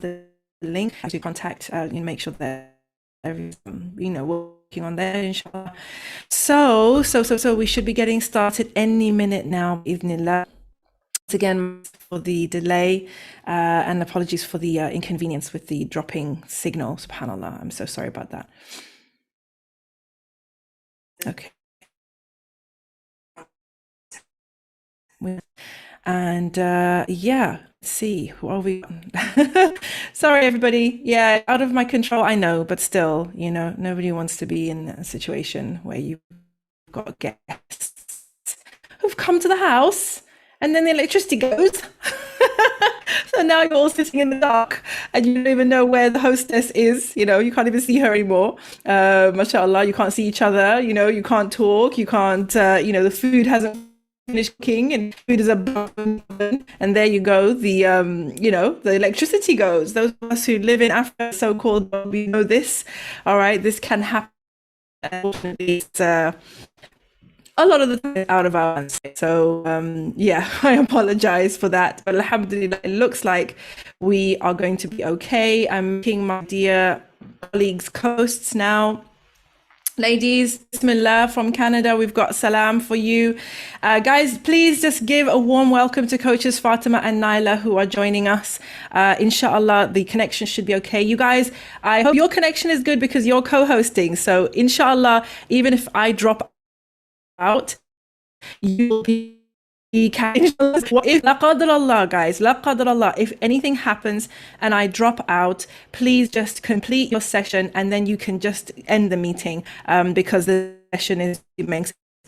the link to contact, make sure that working on that, inshallah. So we should be getting started any minute now, Idnillah. Again, for the delay and apologies for the inconvenience with the dropping signal. Subhanallah, I'm so sorry about that. Okay. And yeah, let's see, who are we? Sorry, everybody. Yeah, out of my control, I know, but still, nobody wants to be in a situation where you've got guests who've come to the house and then the electricity goes. So now you're all sitting in the dark and you don't even know where the hostess is. You can't even see her anymore. MashaAllah, you can't see each other. You can't talk. You can't, the food hasn't finished cooking and food is above, and there you go. The electricity goes. Those of us who live in Africa, so-called, we know this. All right, this can happen. Unfortunately, it's a lot of the time out of our hands. So yeah, I apologize for that, but alhamdulillah, it looks like we are going to be okay. I'm meeting my dear colleagues co-hosts now. Ladies, Bismillah from Canada, we've got salam for you. Guys, please just give a warm welcome to coaches Fatimah and Nyla who are joining us. Inshallah, the connection should be okay. You guys, I hope your connection is good because you're co-hosting. So inshallah, even if I drop out, you will be if la qadr Allah, guys, la qadr Allah, if anything happens and I drop out, please just complete your session and then you can just end the meeting because the session is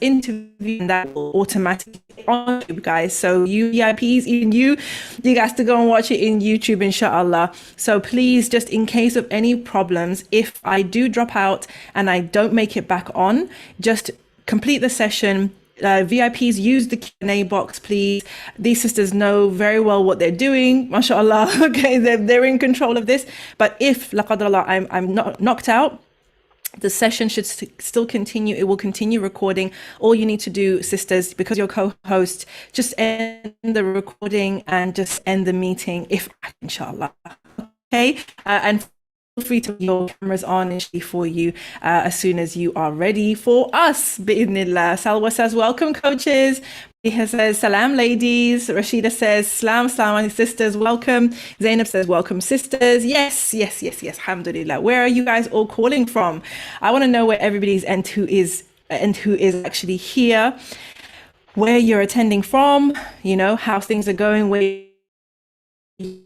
interview and that will automatically on YouTube, guys. So you VIPs, even you guys to go and watch it in YouTube, inshallah. So please, just in case of any problems, if I do drop out and I don't make it back on, just complete the session. VIPs, use the Q&A box, please. These sisters know very well what they're doing, mashallah. Okay, they're in control of this. But if, la qadr Allah, I'm not knocked out, the session should still continue. It will continue recording. All you need to do, sisters, because you're co-host, just end the recording and just end the meeting, if inshallah. Okay, and feel free to put your cameras on for you as soon as you are ready for us. Bi'idhnillah. Salwa says, welcome, coaches. He says, salam, ladies. Rashida says, salam, sisters, welcome. Zainab says, welcome, sisters. Yes. Alhamdulillah. Where are you guys all calling from? I want to know where everybody's and who is actually here, where you're attending from, how things are going, where you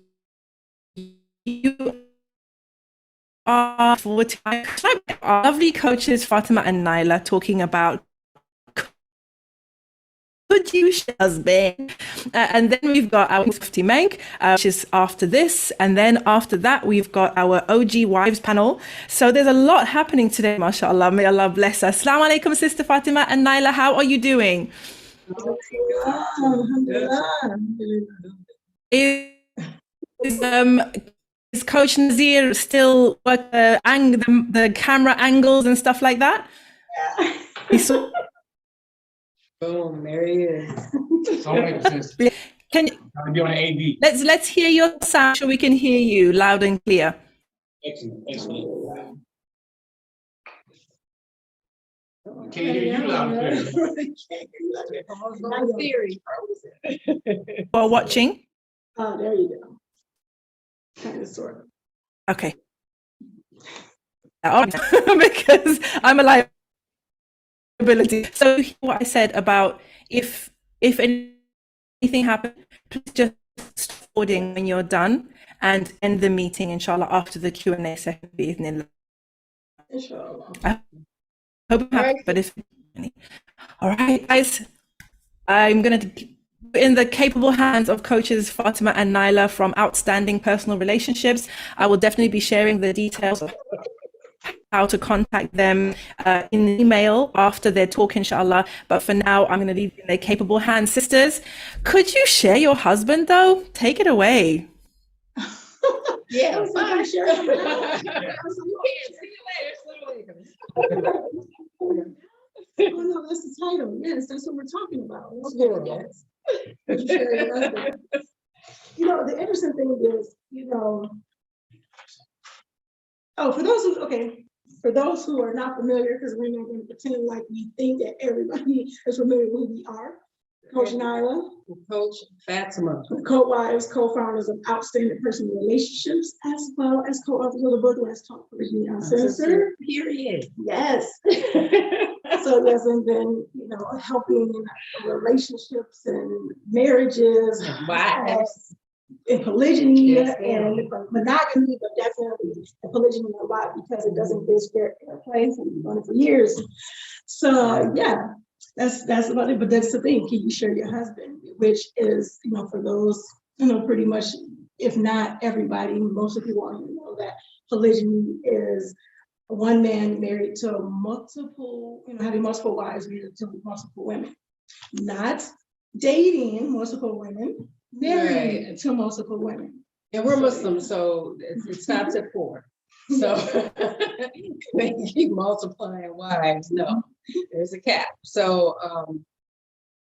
forward to our lovely coaches Fatimah and Nyla talking about could you husband, and then we've got our Fatimah, which is after this, and then after that we've got our OG wives panel. So there's a lot happening today, mashallah. May Allah bless us. Assalamu alaikum, sister Fatimah and Nyla, how are you doing? Is Coach Nazir still work the camera angles and stuff like that? Yeah. Boom, there he is. Can you on AV? Let's hear your sound so we can hear you loud and clear. Excellent. Can you hear you loud and clear? While watching. Oh, there you go. Kind of, sort of. Okay. Because I'm a liability. So what I said about if anything happens, please just stop recording when you're done and end the meeting, inshallah, after the Q&A session. Inshallah. I hope it happens, but if all right, guys, I'm gonna in the capable hands of coaches Fatimah and Nyla from Outstanding Personal Relationships. I will definitely be sharing the details of how to contact them in email after their talk, inshallah. But for now, I'm going to leave you in their capable hands. Sisters, could you share your husband, though? Take it away. Yeah, fine, sure. You can't see it later. Oh, no, that's the title. Yes, that's what we're talking about. Yes. The interesting thing is, Oh, for those who are not familiar, because we're not going to pretend like we think that everybody is familiar with who we are. Coach Nyla, Coach Fatimah, co-wives, co-founders of Outstanding Personal Relationships, as well as co-authors of the book Let's Talk Polygyny Uncensored. Period. Yes. So yes, and then helping relationships and marriages, Wives, and polygyny, yes, and monogamy, but definitely polygyny a lot because it doesn't get fair play. So we've done it for years. So yeah, that's about it. But that's the thing: can you share your husband? Which is, for those, pretty much, if not everybody, most of people know that polygyny is one man married to multiple, having multiple wives, married to multiple women, not dating multiple women, married to multiple women. And we're Muslim, so it stops at 4. So they keep multiplying wives. No, there's a cap. So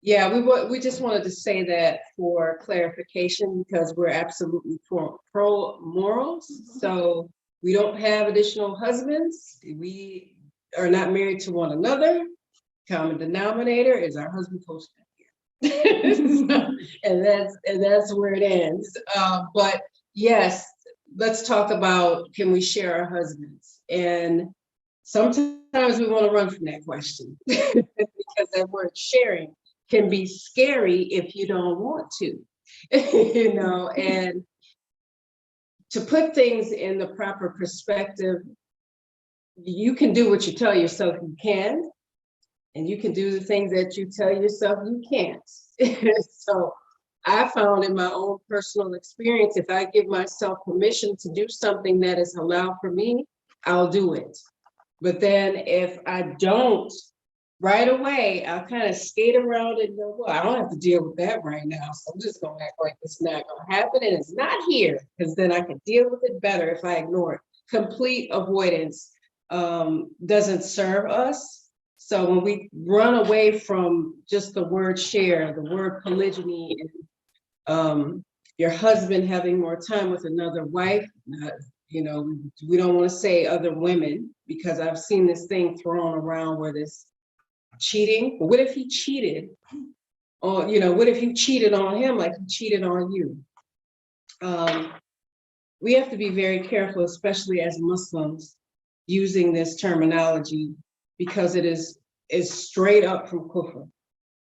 yeah, we just wanted to say that for clarification, because we're absolutely pro morals. So we don't have additional husbands. We are not married to one another. Common denominator is our husband posted here. and that's where it ends. But yes, let's talk about, can we share our husbands? And sometimes we want to run from that question because that word sharing can be scary if you don't want to, and to put things in the proper perspective, you can do what you tell yourself you can, and you can do the things that you tell yourself you can't. So I found in my own personal experience, if I give myself permission to do something that is allowed for me, I'll do it. But then if I don't, right away, I'll kind of skate around and go, well, I don't have to deal with that right now. So I'm just going to act like it's not going to happen. And it's not here, because then I can deal with it better if I ignore it. Complete avoidance doesn't serve us. So when we run away from just the word share, the word polygyny, and your husband having more time with another wife, we don't want to say other women, because I've seen this thing thrown around where this cheating. What if he cheated? Or, what if you cheated on him like he cheated on you? We have to be very careful, especially as Muslims, using this terminology, because it is straight up from kufr.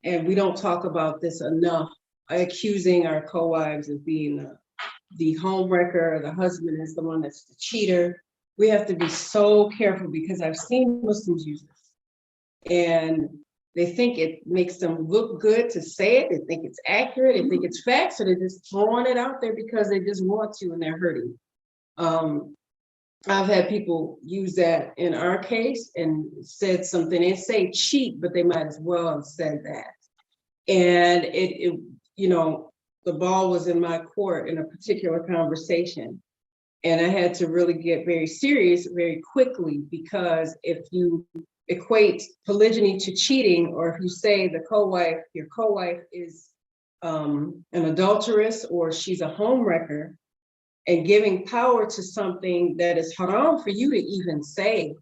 And we don't talk about this enough, accusing our co-wives of being the homewrecker, or the husband is the one that's the cheater. We have to be so careful, because I've seen Muslims use this. And they think it makes them look good to say it. They think it's accurate. They think it's facts. So they're just throwing it out there because they just want to, and they're hurting. I've had people use that in our case and said something. They say cheat, but they might as well have said that. And the ball was in my court in a particular conversation. And I had to really get very serious very quickly, because if you equate polygyny to cheating, or if you say your co-wife is an adulteress, or she's a homewrecker, and giving power to something that is haram for you to even say,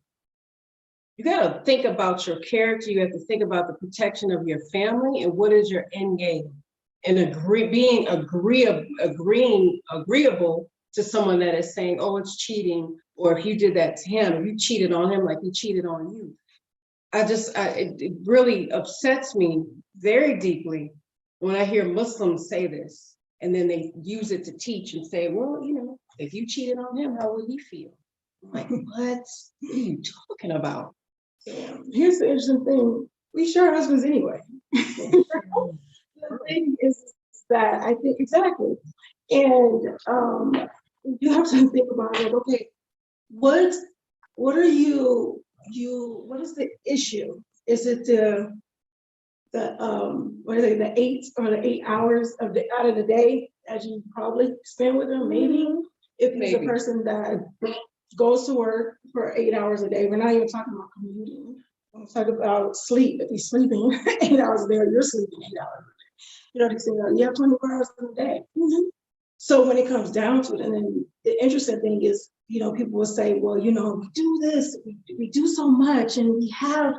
you got to think about your character. You have to think about the protection of your family, and what is your end game, and being agreeable to someone that is saying, oh, it's cheating, or if you did that to him, if you cheated on him like he cheated on you. It really upsets me very deeply when I hear Muslims say this, and then they use it to teach and say, well, if you cheated on him, how would he feel? I'm like, what are you talking about? Here's the interesting thing: we share husbands anyway. The thing is that I think exactly, and you have to think about it. Okay, what are you? What is the issue? Is it the 8 hours out of the day as you probably spend with them? Maybe if he's a person that goes to work for 8 hours a day, we're not even talking about commuting. I'm talking about sleep. If he's sleeping 8 hours a day, or you're sleeping 8 hours a day, you have 24 hours in a day. So when it comes down to it, and then the interesting thing is, people will say, well, we do this, we do so much, and we have,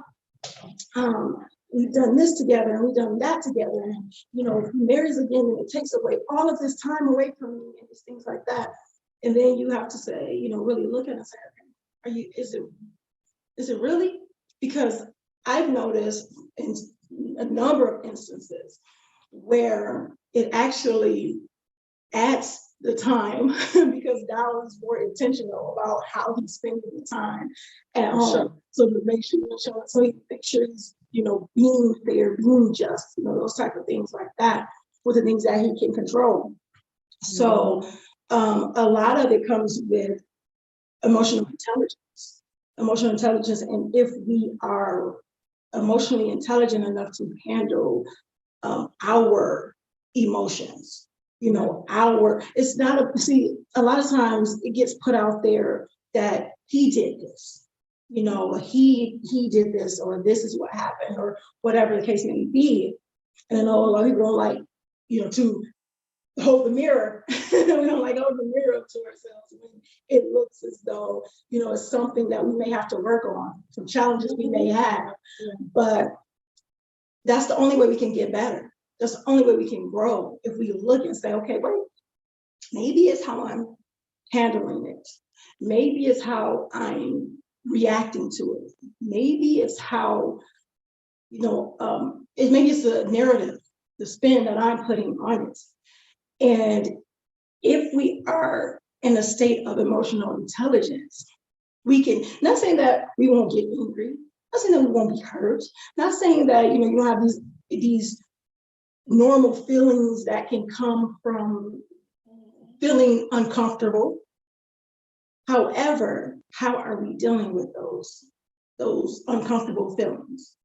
we've done this together, and we've done that together, and, if he marries again, and it takes away all of this time away from me, and just things like that. And then you have to say, really look at it and say, okay, is it really? Because I've noticed in a number of instances where it actually adds the time because now he's more intentional about how he's spending the time at home. Sure. So to make sure, so he makes sure he's, being fair, being just, those type of things like that, with the things that he can control. So a lot of it comes with emotional intelligence. And if we are emotionally intelligent enough to handle our emotions, it's not a lot of times it gets put out there that he did this, he did this, or this is what happened, or whatever the case may be. And I know a lot of people don't like, to hold the mirror. We don't like hold the mirror up to ourselves when it looks as though, it's something that we may have to work on, some challenges we may have. But that's the only way we can get better. That's the only way we can grow. If we look and say, okay, wait, maybe it's how I'm handling it. Maybe it's how I'm reacting to it. Maybe it's how, maybe it's the narrative, the spin that I'm putting on it. And if we are in a state of emotional intelligence, we can, not saying that we won't get angry, not saying that we won't be hurt, not saying that, you don't have these normal feelings that can come from feeling uncomfortable. However, how are we dealing with those uncomfortable feelings?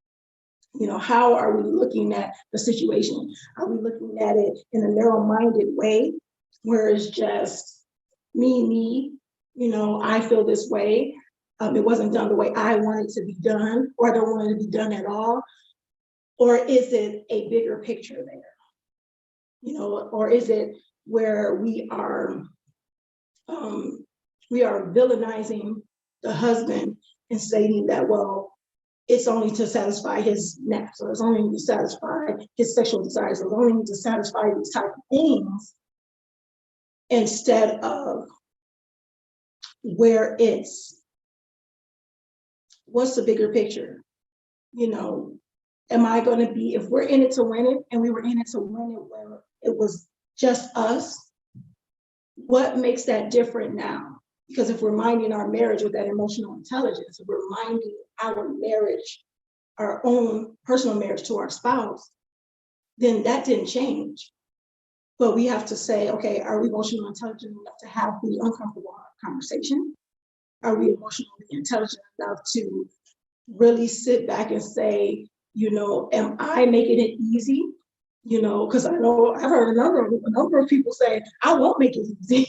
How are we looking at the situation? Are we looking at it in a narrow-minded way, where it's just me, I feel this way. It wasn't done the way I want it to be done, or I don't want it to be done at all. Or is it a bigger picture there? Or is it where we are villainizing the husband and stating that, well, it's only to satisfy his needs, or it's only to satisfy his sexual desires, or it's only to satisfy these type of things, instead of where it's, what's the bigger picture? Am I going to be, if we're in it to win it, and we were in it to win it where it was just us, what makes that different now? Because if we're minding our marriage with that emotional intelligence, if we're minding our marriage, our own personal marriage to our spouse, then that didn't change. But we have to say, okay, are we emotionally intelligent enough to have the uncomfortable conversation? Are we emotionally intelligent enough to really sit back and say, am I making it easy? Because I know I've heard a number of people say, I won't make it easy.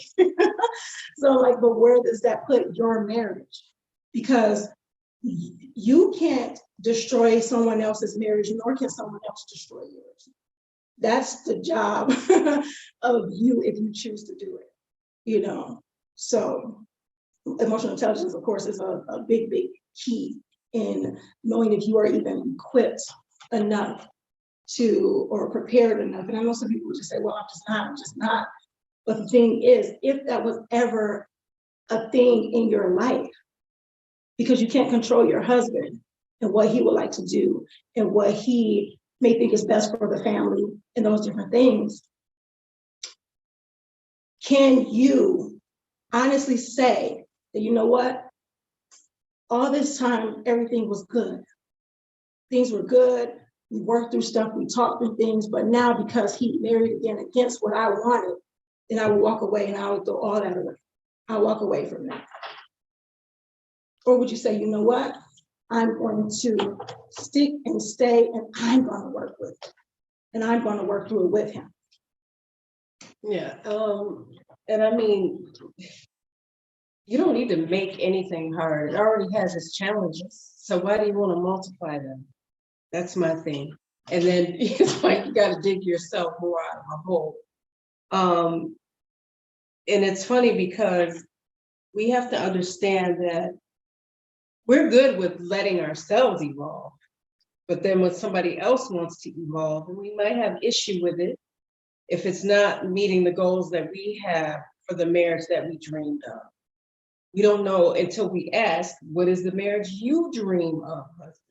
So but where does that put your marriage? Because you can't destroy someone else's marriage, nor can someone else destroy yours. That's the job of you if you choose to do it, So emotional intelligence, of course, is a big, big key in knowing if you are even equipped enough to, or prepared enough. And I know some people would just say, well, I'm just not. But the thing is, if that was ever a thing in your life, because you can't control your husband and what he would like to do and what he may think is best for the family and those different things, can you honestly say that, you know what, all this time, everything was good. Things were good. We worked through stuff, we talked through things, but now because he married again against what I wanted, then I would walk away and I would throw all that away. I'll walk away from that. Or would you say, you know what, I'm going to stick and stay, and I'm going to work with it, and I'm going to work through it with him? Yeah, and I mean, you don't need to make anything hard. It already has its challenges. So why do you want to multiply them? That's my thing. And then it's like you got to dig yourself more out of a hole. and it's funny because we have to understand that we're good with letting ourselves evolve. But then when somebody else wants to evolve, and we might have issue with it if it's not meeting the goals that we have for the marriage that we dreamed of. We don't know until we ask, what is the marriage you dream of, husband?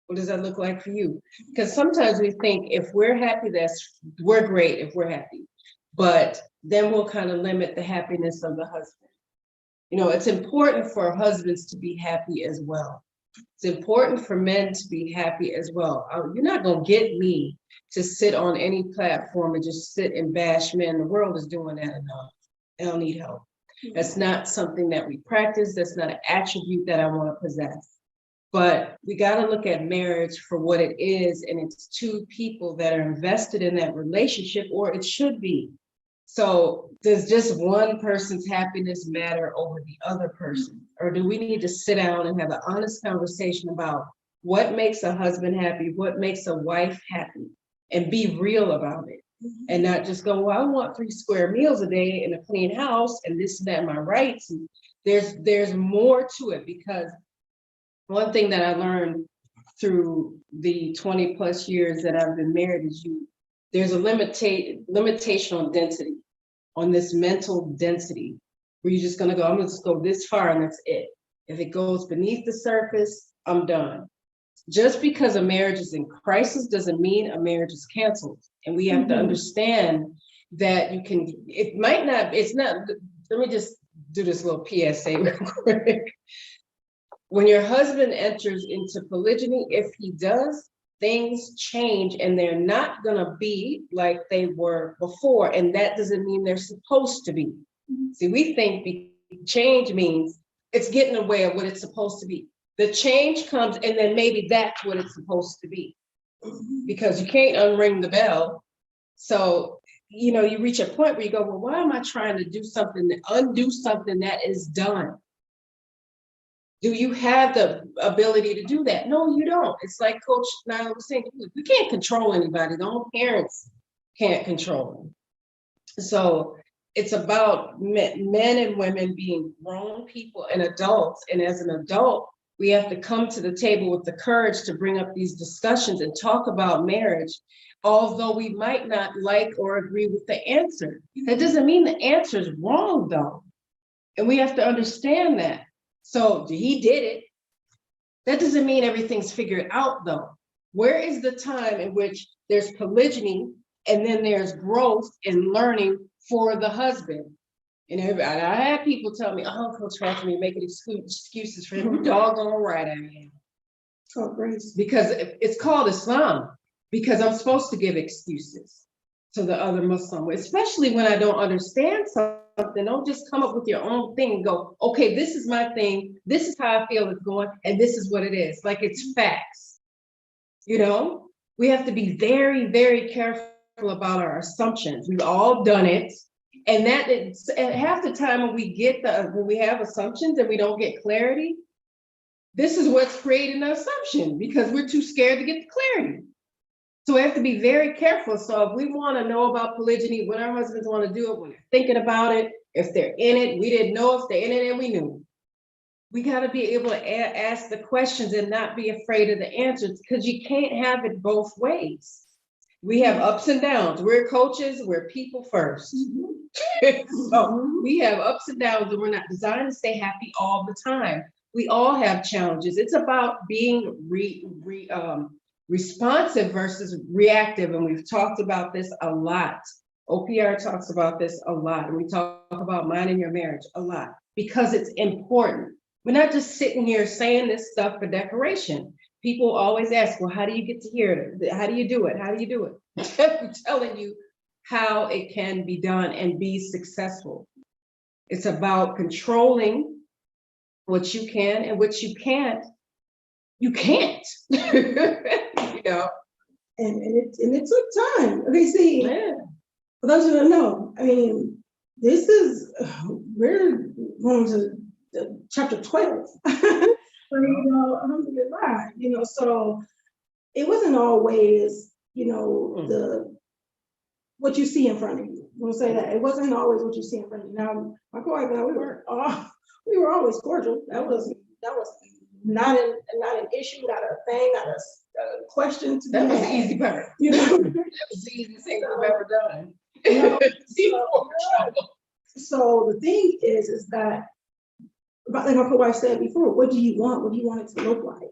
What does that look like for you? Because sometimes we think if we're happy, we're great if we're happy. But then we'll kind of limit the happiness of the husband. You know, it's important for husbands to be happy as well. It's important for men to be happy as well. You're not going to get me to sit on any platform and just sit and bash men. The world is doing that enough. They don't need help. That's not something that we practice. That's not an attribute that I want to possess. But we got to look at marriage for what it is. And it's two people that are invested in that relationship, or it should be. So does just one person's happiness matter over the other person? Or do we need to sit down and have an honest conversation about what makes a husband happy, what makes a wife happy, and be real about it? And not just go, well, I want 3 square meals a day and a clean house and this and that, my rights. And there's more to it, because one thing that I learned through the 20 plus years that I've been married is there's a limitation on density, on this mental density, where you're just gonna go, I'm gonna just go this far and that's it. If it goes beneath the surface, I'm done. Just because a marriage is in crisis doesn't mean a marriage is canceled. And we have to understand that it's not, let me just do this little PSA real quick. When your husband enters into polygyny, if he does, things change and they're not gonna be like they were before. And that doesn't mean they're supposed to be. See, we think change means it's getting away of what it's supposed to be. The change comes and then maybe that's what it's supposed to be, because you can't unring the bell. So, you know, you reach a point where you go, well, why am I trying to do something, to undo something that is done? Do you have the ability to do that? No, you don't. It's like Coach Nyla was saying, we can't control anybody. The own parents can't control them. So it's about men and women being grown people and adults. And as an adult, we have to come to the table with the courage to bring up these discussions and talk about marriage, although we might not like or agree with the answer. That doesn't mean the answer is wrong, though. And we have to understand that. So he did it. That doesn't mean everything's figured out, though. Where is the time in which there's polygyny and then there's growth and learning for the husband? And everybody, I had people tell me, oh, Coach Fatimah, making excuses for him. You're doggone right I am. Oh, grace. Because it's called Islam, because I'm supposed to give excuses to the other Muslim, especially when I don't understand something. Don't just come up with your own thing and go, okay, this is my thing. This is how I feel it's going, and this is what it is. Like it's facts. You know, we have to be very, very careful about our assumptions. We've all done it. And that is, and half the time when we have assumptions and we don't get clarity, this is what's creating the assumption, because we're too scared to get the clarity. So we have to be very careful. So if we want to know about polygyny, when our husbands want to do it, when they're thinking about it, if they're in it, we didn't know if they're in it and we knew. We got to be able to ask the questions and not be afraid of the answers, because you can't have it both ways. We have ups and downs. We're coaches, we're people first. So we have ups and downs, and we're not designed to stay happy all the time. We all have challenges. It's about being responsive versus reactive. And we've talked about this a lot. OPR talks about this a lot. And we talk about minding your marriage a lot, because it's important. We're not just sitting here saying this stuff for decoration. People always ask, well, how do you get to hear it? How do you do it? How do you do it? I'm telling you how it can be done and be successful. It's about controlling what you can, and what you can't, you can't. You know? And it took time. Okay, see, for those who don't know, I mean, this is, we're going to chapter 12. So it wasn't always, what you see in front of you. We'll say that it wasn't always what you see in front of you. Now, my co-wife and I, we were always cordial. That was not an issue, not a thing, not a question to That be was the had. easy part. You know, That was the easiest thing I've ever done. you know, Before trouble. so the thing is that, like my co-wife said before, what do you want? What do you want it to look like?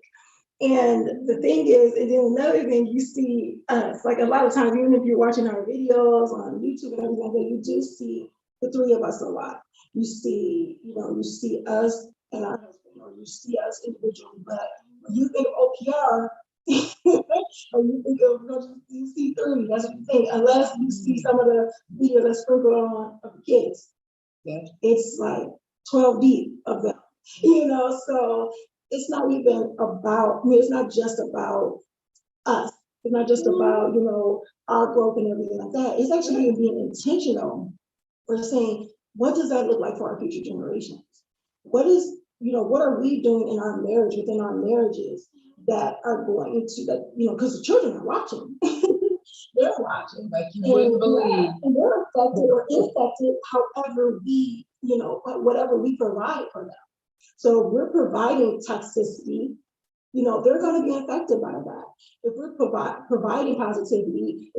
And the thing is, and then another thing, you see us, like a lot of times, even if you're watching our videos on YouTube and everything, you do see the three of us a lot. You see, you see us and our husband, or you see us individually, but when you think of OPR, or you think of, you see three, that's what you think, unless you see some of the videos that sprinkle on of the kids. Yeah. It's like 12 deep of them, so it's not even about, it's not just about us. It's not just about, our growth and everything like that. It's actually being intentional. We're saying, what does that look like for our future generations? What are we doing in our marriage, within our marriages that are going to, that, because the children are watching. They're watching. Like you wouldn't believe. And they're affected or infected however we, whatever we provide for them. So if we're providing toxicity, they're going to be affected by that. If we're providing positivity,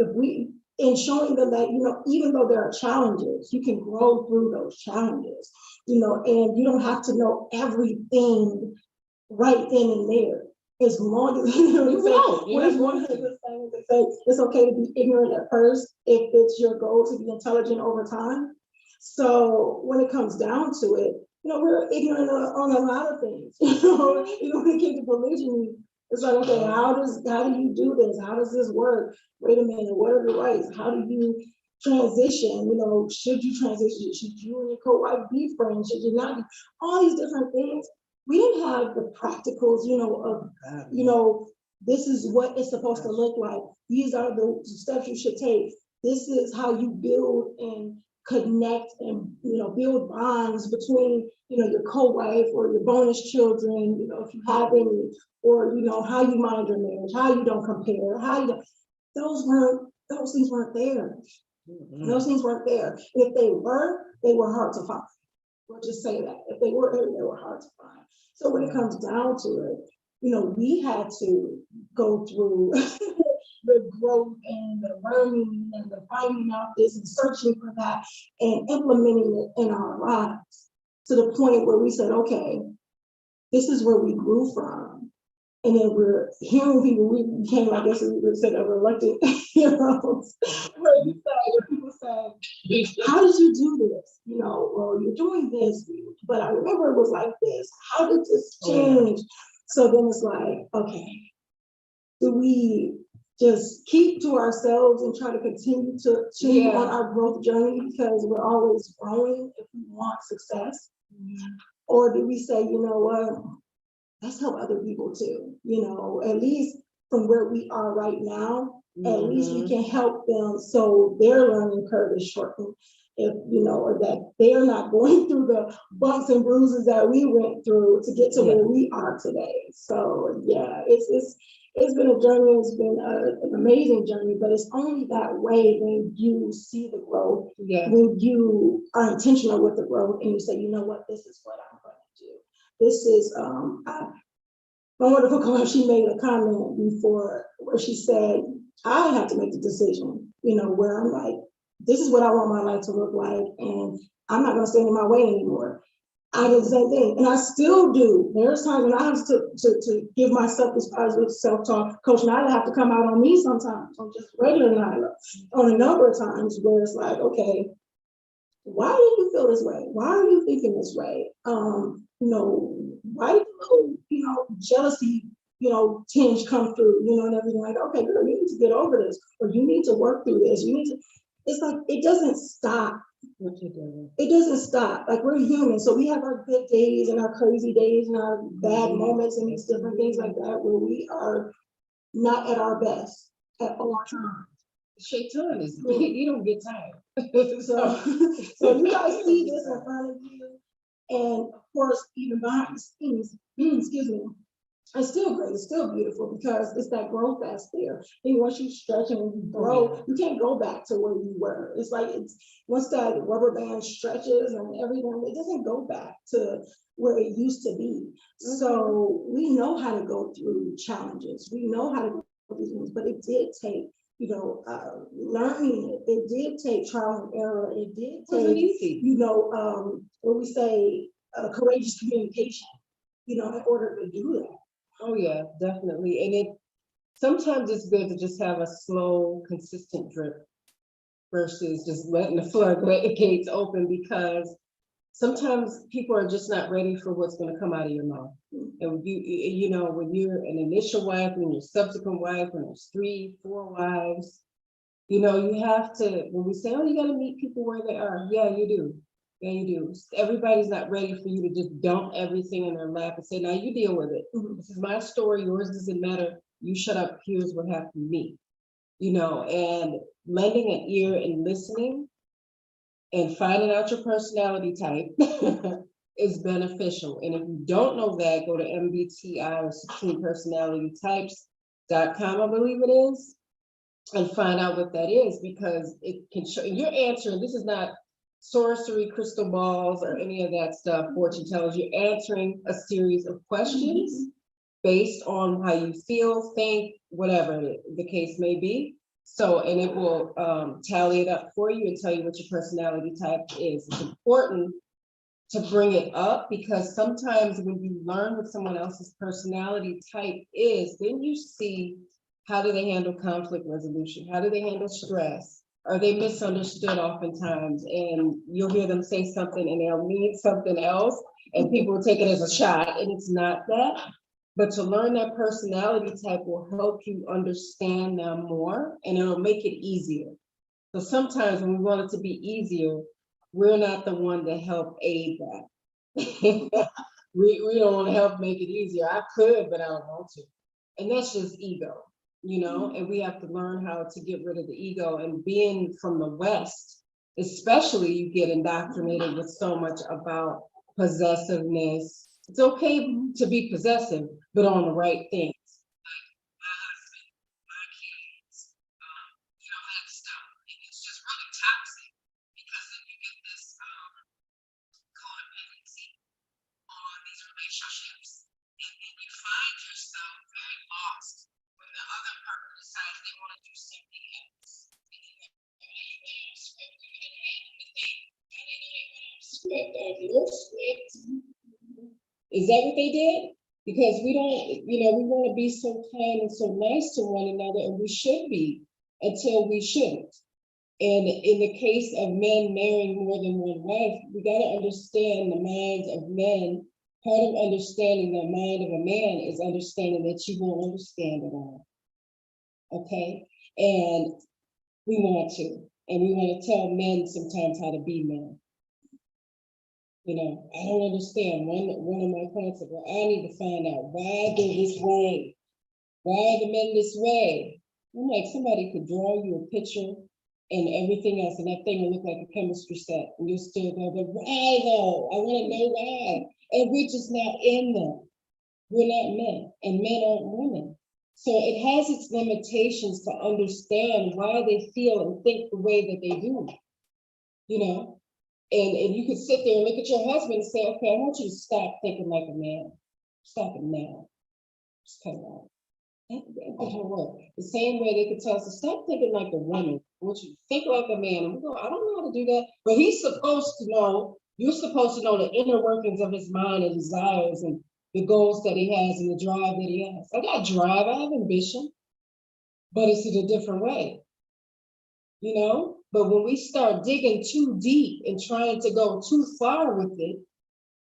in showing them that, even though there are challenges, you can grow through those challenges, and you don't have to know everything right then and there. As long as, what is one of the things that say it's okay to be ignorant at first if it's your goal to be intelligent over time. So when it comes down to it, we're ignorant on a lot of things. Even when it came to polygyny, it's like, okay, how do you do this? How does this work? Wait a minute, what are the rights? How do you transition? Should you transition? Should you and your co-wife be friends? Should you not be? All these different things. We didn't have the practicals, of, this is what it's supposed to look like. These are the steps you should take. This is how you build and connect and, build bonds between, your co-wife or your bonus children, if you have any, or, how you mind your marriage, how you don't compare, those things weren't there. Mm-hmm. Those things weren't there. If they were hard to find. We'll just say that. If they were hard to find. So when it comes down to it, we had to go through the growth and the learning and the finding out this and searching for that and implementing it in our lives to the point where we said, okay, this is where we grew from. And then we're hearing people, we became, I guess we would say, a reluctant heroes, where people say, how did you do this? Well, you're doing this, but I remember it was like this. How did this change? So then it's like, okay, do we just keep to ourselves and try to continue to on our growth journey because we're always growing if we want success? Mm-hmm. Or do we say, you know what? Let's help other people too, at least from where we are right now, at least we can help them so their learning curve is shortened, or that they're not going through the bumps and bruises that we went through to get to where we are today. So it's been a journey, it's been an amazing journey, but it's only that way when you see the growth, when you are intentional with the growth and you say, you know what, this is what I'm going to do. This is, my wonderful co-wife, she made a comment before where she said, I have to make the decision, where I'm like, this is what I want my life to look like, and I'm not going to stand in my way anymore. I did the same thing, and I still do. There's times when I have to give myself this positive self-talk. Coach Nyla have to come out on me sometimes, on just regular Nyla, on a number of times where it's like, okay, why do you feel this way? Why are you thinking this way? Why do jealousy, tinge come through, and everything like, okay, girl, you need to get over this, or you need to work through this. It's like, it doesn't stop. What you doing? It doesn't stop. Like, we're human, so we have our good days and our crazy days and our bad moments and these different things like that, where we are not at our best at all times. Shaitan is, you don't get tired. So you guys see this in front of you, and of course, even behind the scenes, excuse me, It's still great. It's still beautiful because it's that growth that's there. And once you stretch and you grow, you can't go back to where you were. It's like once that rubber band stretches and everything, it doesn't go back to where it used to be. So we know how to go through challenges. We know how to go through things, but it did take, learning it. It did take trial and error. It did take, what we say, courageous communication, in order to do that. Oh yeah, definitely. And sometimes it's good to just have a slow, consistent drip versus just letting the floodgates open, because sometimes people are just not ready for what's going to come out of your mouth. And when you're an initial wife, when you're a subsequent wife, when there's 3, 4 wives, you have to, when we say, oh, you got to meet people where they are. Yeah, you do. Yeah, you do. Everybody's not ready for you to just dump everything in their lap and say, now you deal with it. This is my story. Yours doesn't matter. You shut up. Here's what happened to me. And lending an ear and listening and finding out your personality type is beneficial. And if you don't know that, go to MBTI or 16 personality types.com, I believe it is, and find out what that is, because it can show you're answering. This is not sorcery, crystal balls, or any of that stuff, fortune tellers. You're answering a series of questions based on how you feel, think, whatever the case may be. So, and it will tally it up for you and tell you what your personality type is. It's important to bring it up, because sometimes when you learn what someone else's personality type is, then you see, how do they handle conflict resolution? How do they handle stress? Are they misunderstood oftentimes? And you'll hear them say something and they'll mean something else, and people will take it as a shot, and it's not that. But to learn that personality type will help you understand them more, and it'll make it easier. So sometimes when we want it to be easier, we're not the one to help aid that. we don't want to help make it easier. I could, but I don't want to. And that's just ego. And we have to learn how to get rid of the ego. And being from the West, especially, you get indoctrinated with so much about possessiveness. It's okay to be possessive, but on the right things. Like my husband, my kids, that stuff. And it's just really toxic, because then you get this codependency on these relationships. And then you find yourself very lost when the other person decides they want to do something else. And then you script, you can handle the thing, and then you script of your script. Is that what they did? Because we don't, we want to be so kind and so nice to one another, and we should be, until we shouldn't. And in the case of men marrying more than one wife, we got to understand the minds of men. Part of understanding the mind of a man is understanding that you won't understand it all. Okay? And we want to. And we want to tell men sometimes how to be men. I don't understand. One of my clients said, well, I need to find out why they're this way. Why are the men this way? I'm like, somebody could draw you a picture and everything else, and that thing will look like a chemistry set. And you'll still go, but why though? I want to know why. And we're just not in them. We're not men, and men aren't women. So it has its limitations to understand why they feel and think the way that they do. And you could sit there and look at your husband and say, okay, I want you to stop thinking like a man. Stop it now. Just cut it out. That doesn't work. The same way they could tell us to stop thinking like a woman. I want you to think like a man. And we go, I don't know how to do that. But he's supposed to know, you're supposed to know the inner workings of his mind and desires and the goals that he has and the drive that he has. I got drive, I have ambition, but it's in a different way. But when we start digging too deep and trying to go too far with it,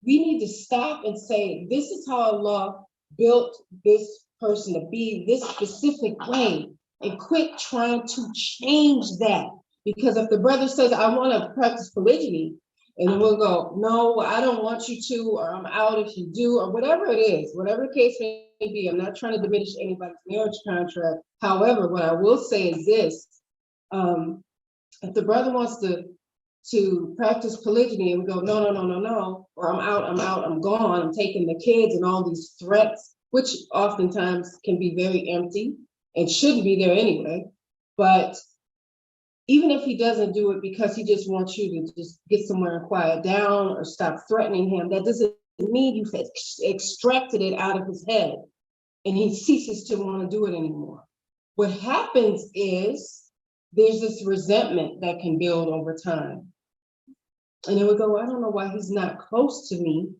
we need to stop and say, this is how Allah built this person to be this specific way, and quit trying to change that. Because if the brother says, I want to practice polygyny, and then we'll go, no, I don't want you to, or I'm out if you do, or whatever it is, whatever the case may be. I'm not trying to diminish anybody's marriage contract. However, what I will say is this. If the brother wants to practice polygyny and we go, no, or I'm out, I'm gone, I'm taking the kids and all these threats which oftentimes can be very empty and shouldn't be there anyway. But even if he doesn't do it because he just wants you to just get somewhere and quiet down or stop threatening him, that doesn't mean you've extracted it out of his head and he ceases to want to do it anymore. What happens is there's this resentment that can build over time. And then we go, I don't know why he's not close to me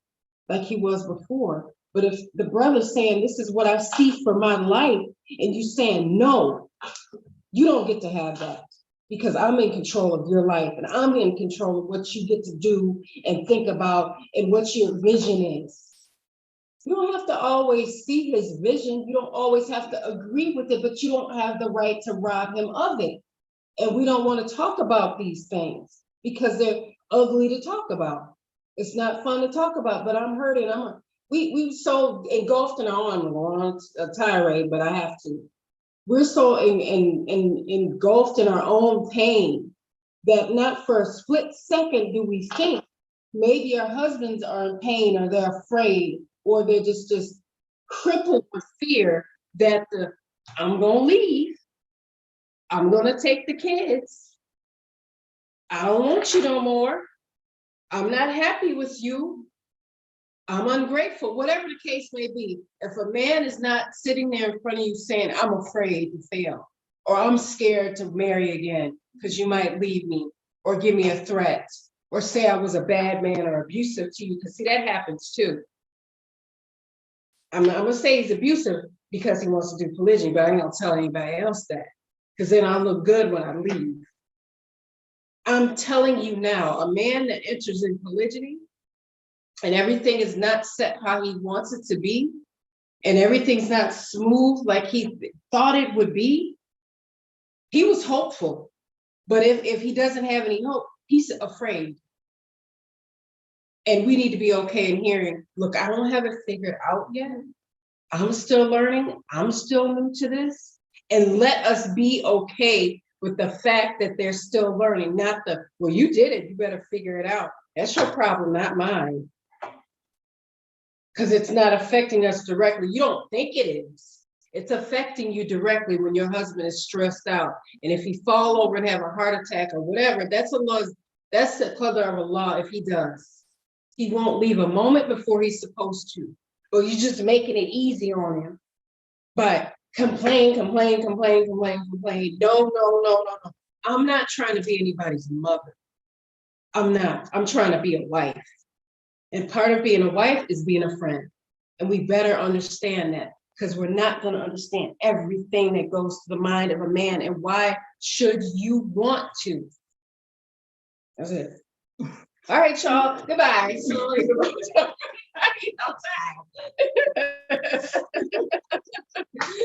like he was before. But if the brother's saying, this is what I see for my life, and you saying, no, you don't get to have that, because I'm in control of your life and I'm in control of what you get to do and think about and what your vision is. You don't have to always see his vision. You don't always have to agree with it, but you don't have the right to rob him of it. And we don't want to talk about these things because they're ugly to talk about. It's not fun to talk about, but I'm hurting. We so engulfed in our own, on a tirade, but I have to. We're so engulfed in our own pain that not for a split second do we think maybe our husbands are in pain, or they're afraid, or they're just crippled with fear that I'm gonna leave, I'm gonna take the kids, I don't want you no more, I'm not happy with you, I'm ungrateful, whatever the case may be. If a man is not sitting there in front of you saying, I'm afraid to fail, or I'm scared to marry again because you might leave me, or give me a threat, or say I was a bad man or abusive to you, because see, that happens too. I'm not gonna say he's abusive because he wants to do polygyny, but I ain't gonna tell anybody else that, because then I'll look good when I leave. I'm telling you now, a man that enters in polygyny and everything is not set how he wants it to be, and everything's not smooth like he thought it would be, he was hopeful. But if he doesn't have any hope, he's afraid. And we need to be okay in hearing, look, I don't have it figured out yet. I'm still learning. I'm still new to this. And let us be okay with the fact that they're still learning, not the, well, you did it, you better figure it out. That's your problem, not mine. Because it's not affecting us directly. You don't think it is. It's affecting you directly when your husband is stressed out. And if he fall over and have a heart attack or whatever, that's the qadar of Allah if he does. He won't leave a moment before he's supposed to. Or you're just making it easy on him. But complain. No. I'm not trying to be anybody's mother. I'm not. I'm trying to be a wife. And part of being a wife is being a friend. And we better understand that, because we're not going to understand everything that goes to the mind of a man. And why should you want to? That's it. All right, y'all. Goodbye.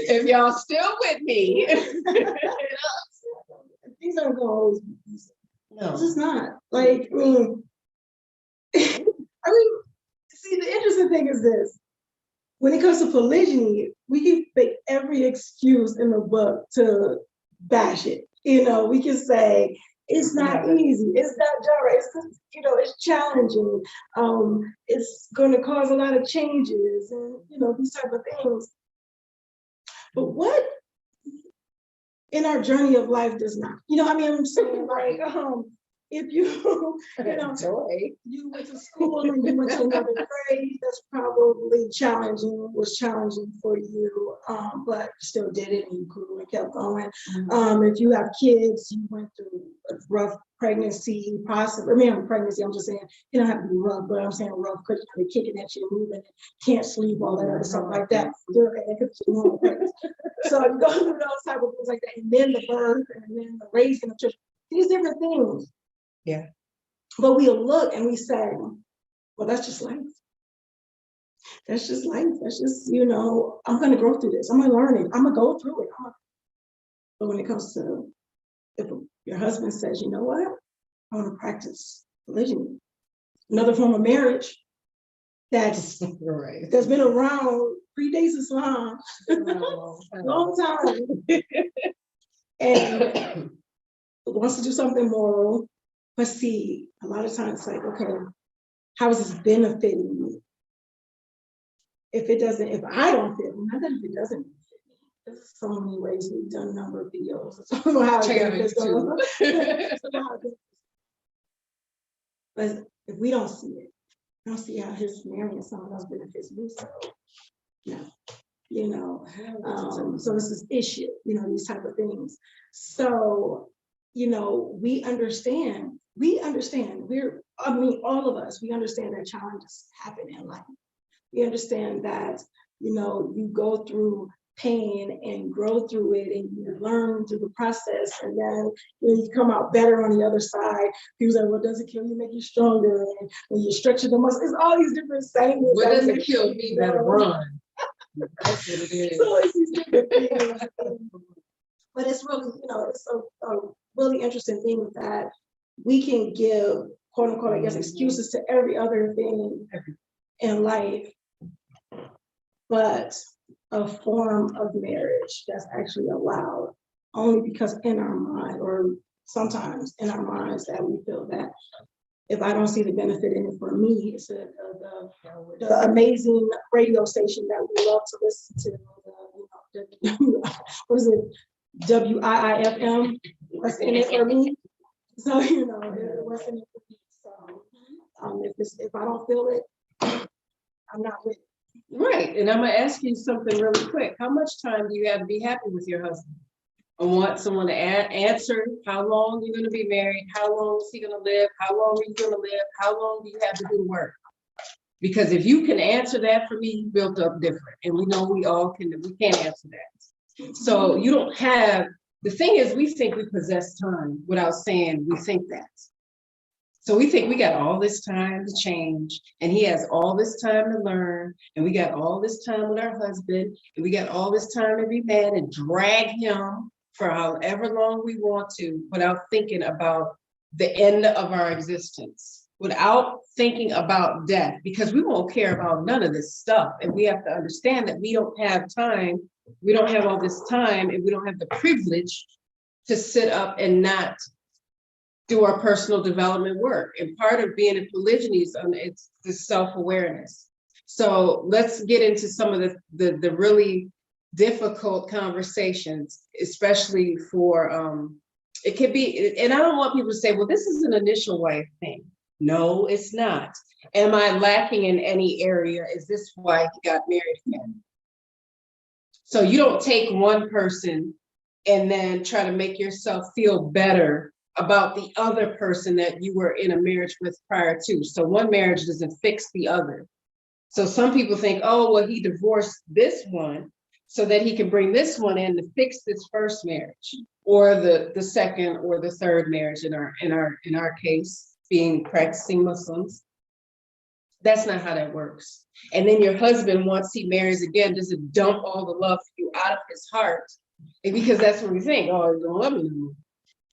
If y'all still with me. These aren't gonna always be easy. No. It's just not. Like, see, the interesting thing is this. When it comes to polygyny, we can make every excuse in the book to bash it. You know, we can say, it's not easy, it's not direct, it's, you know, it's challenging, it's going to cause a lot of changes, and, you know, these type of things. But what in our journey of life does not? You know what I mean? I'm saying, like, if you, you know, you went to school and you went to another grade, that's probably challenging, was challenging for you, but still did it and you grew and kept going. If you have kids, you went through a rough pregnancy, possibly, pregnancy, I'm just saying, you don't have to be rough, but I'm saying rough because you're kicking at you, moving, can't sleep, all that other stuff like that. So you go through those type of things like that, and then the birth, and then the raising of children, these different things. Yeah. But we'll look and we say, well, that's just life. That's just life. That's just, you know, I'm going to go through this. I'm going to learn it. I'm going to go through it. But when it comes to, if your husband says, you know what, I want to practice polygyny, another form of marriage that's been around, predates Islam, long time, and wants to do something moral. But see, a lot of times it's like, okay, how is this benefiting me? if it doesn't, if I don't fit, not that if it doesn't fit me. There's so many ways we've done a number of videos. So how Check it out on it goes. YouTube. But if we don't see it, I don't see how his marrying someone else benefits me. So, no, you know, so this is issue, you know, these type of things. So, you know, we understand, I mean, all of us, we understand that challenges happen in life. We understand that, you know, you go through pain and grow through it and you learn through the process, and then you come out better on the other side. People say, well, does it kill you, make you stronger? And when you stretch the muscle, it's all these different sayings. What doesn't kill me, better run. That's what it is. So it's these different things. But it's really, you know, it's a really interesting thing that we can give, quote unquote, I guess, excuses to every other thing in life, but a form of marriage that's actually allowed only because in our mind, or sometimes in our minds, that we feel that if I don't see the benefit in it for me, it's the amazing radio station that we love to listen to, what is it, WIIFM, what's in it for me? So, you know, what's in it for me? So if I don't feel it, I'm not with it. Right, and I'm gonna ask you something really quick. How much time do you have to be happy with your husband? I want someone to answer how long you're gonna be married, how long is he gonna live, how long are you gonna live, how long do you have to do the work? Because if you can answer that for me, you built up different, and we know we all can. We can't answer that. So you don't have. The thing is, we think we possess time without saying we think that. So we think we got all this time to change, and he has all this time to learn, and we got all this time with our husband, and we got all this time to be mad and drag him for however long we want to, without thinking about the end of our existence, without thinking about death, because we won't care about none of this stuff. And we have to understand that we don't have time, we don't have all this time, and we don't have the privilege to sit up and not do our personal development work. And part of being in polygyny is it's the self-awareness. So let's get into some of the really difficult conversations, especially for, it could be, and I don't want people to say, well, this is an initial wife thing. No, it's not. Am I lacking in any area? Is this why he got married again? So you don't take one person and then try to make yourself feel better about the other person that you were in a marriage with prior to. So one marriage doesn't fix the other. So some people think, oh, well, he divorced this one so that he can bring this one in to fix this first marriage, or the second or the third marriage in our case, being practicing Muslims. That's not how that works. And then your husband, once he marries again, doesn't dump all the love for you out of his heart. And because that's what we think, oh, you don't love me anymore.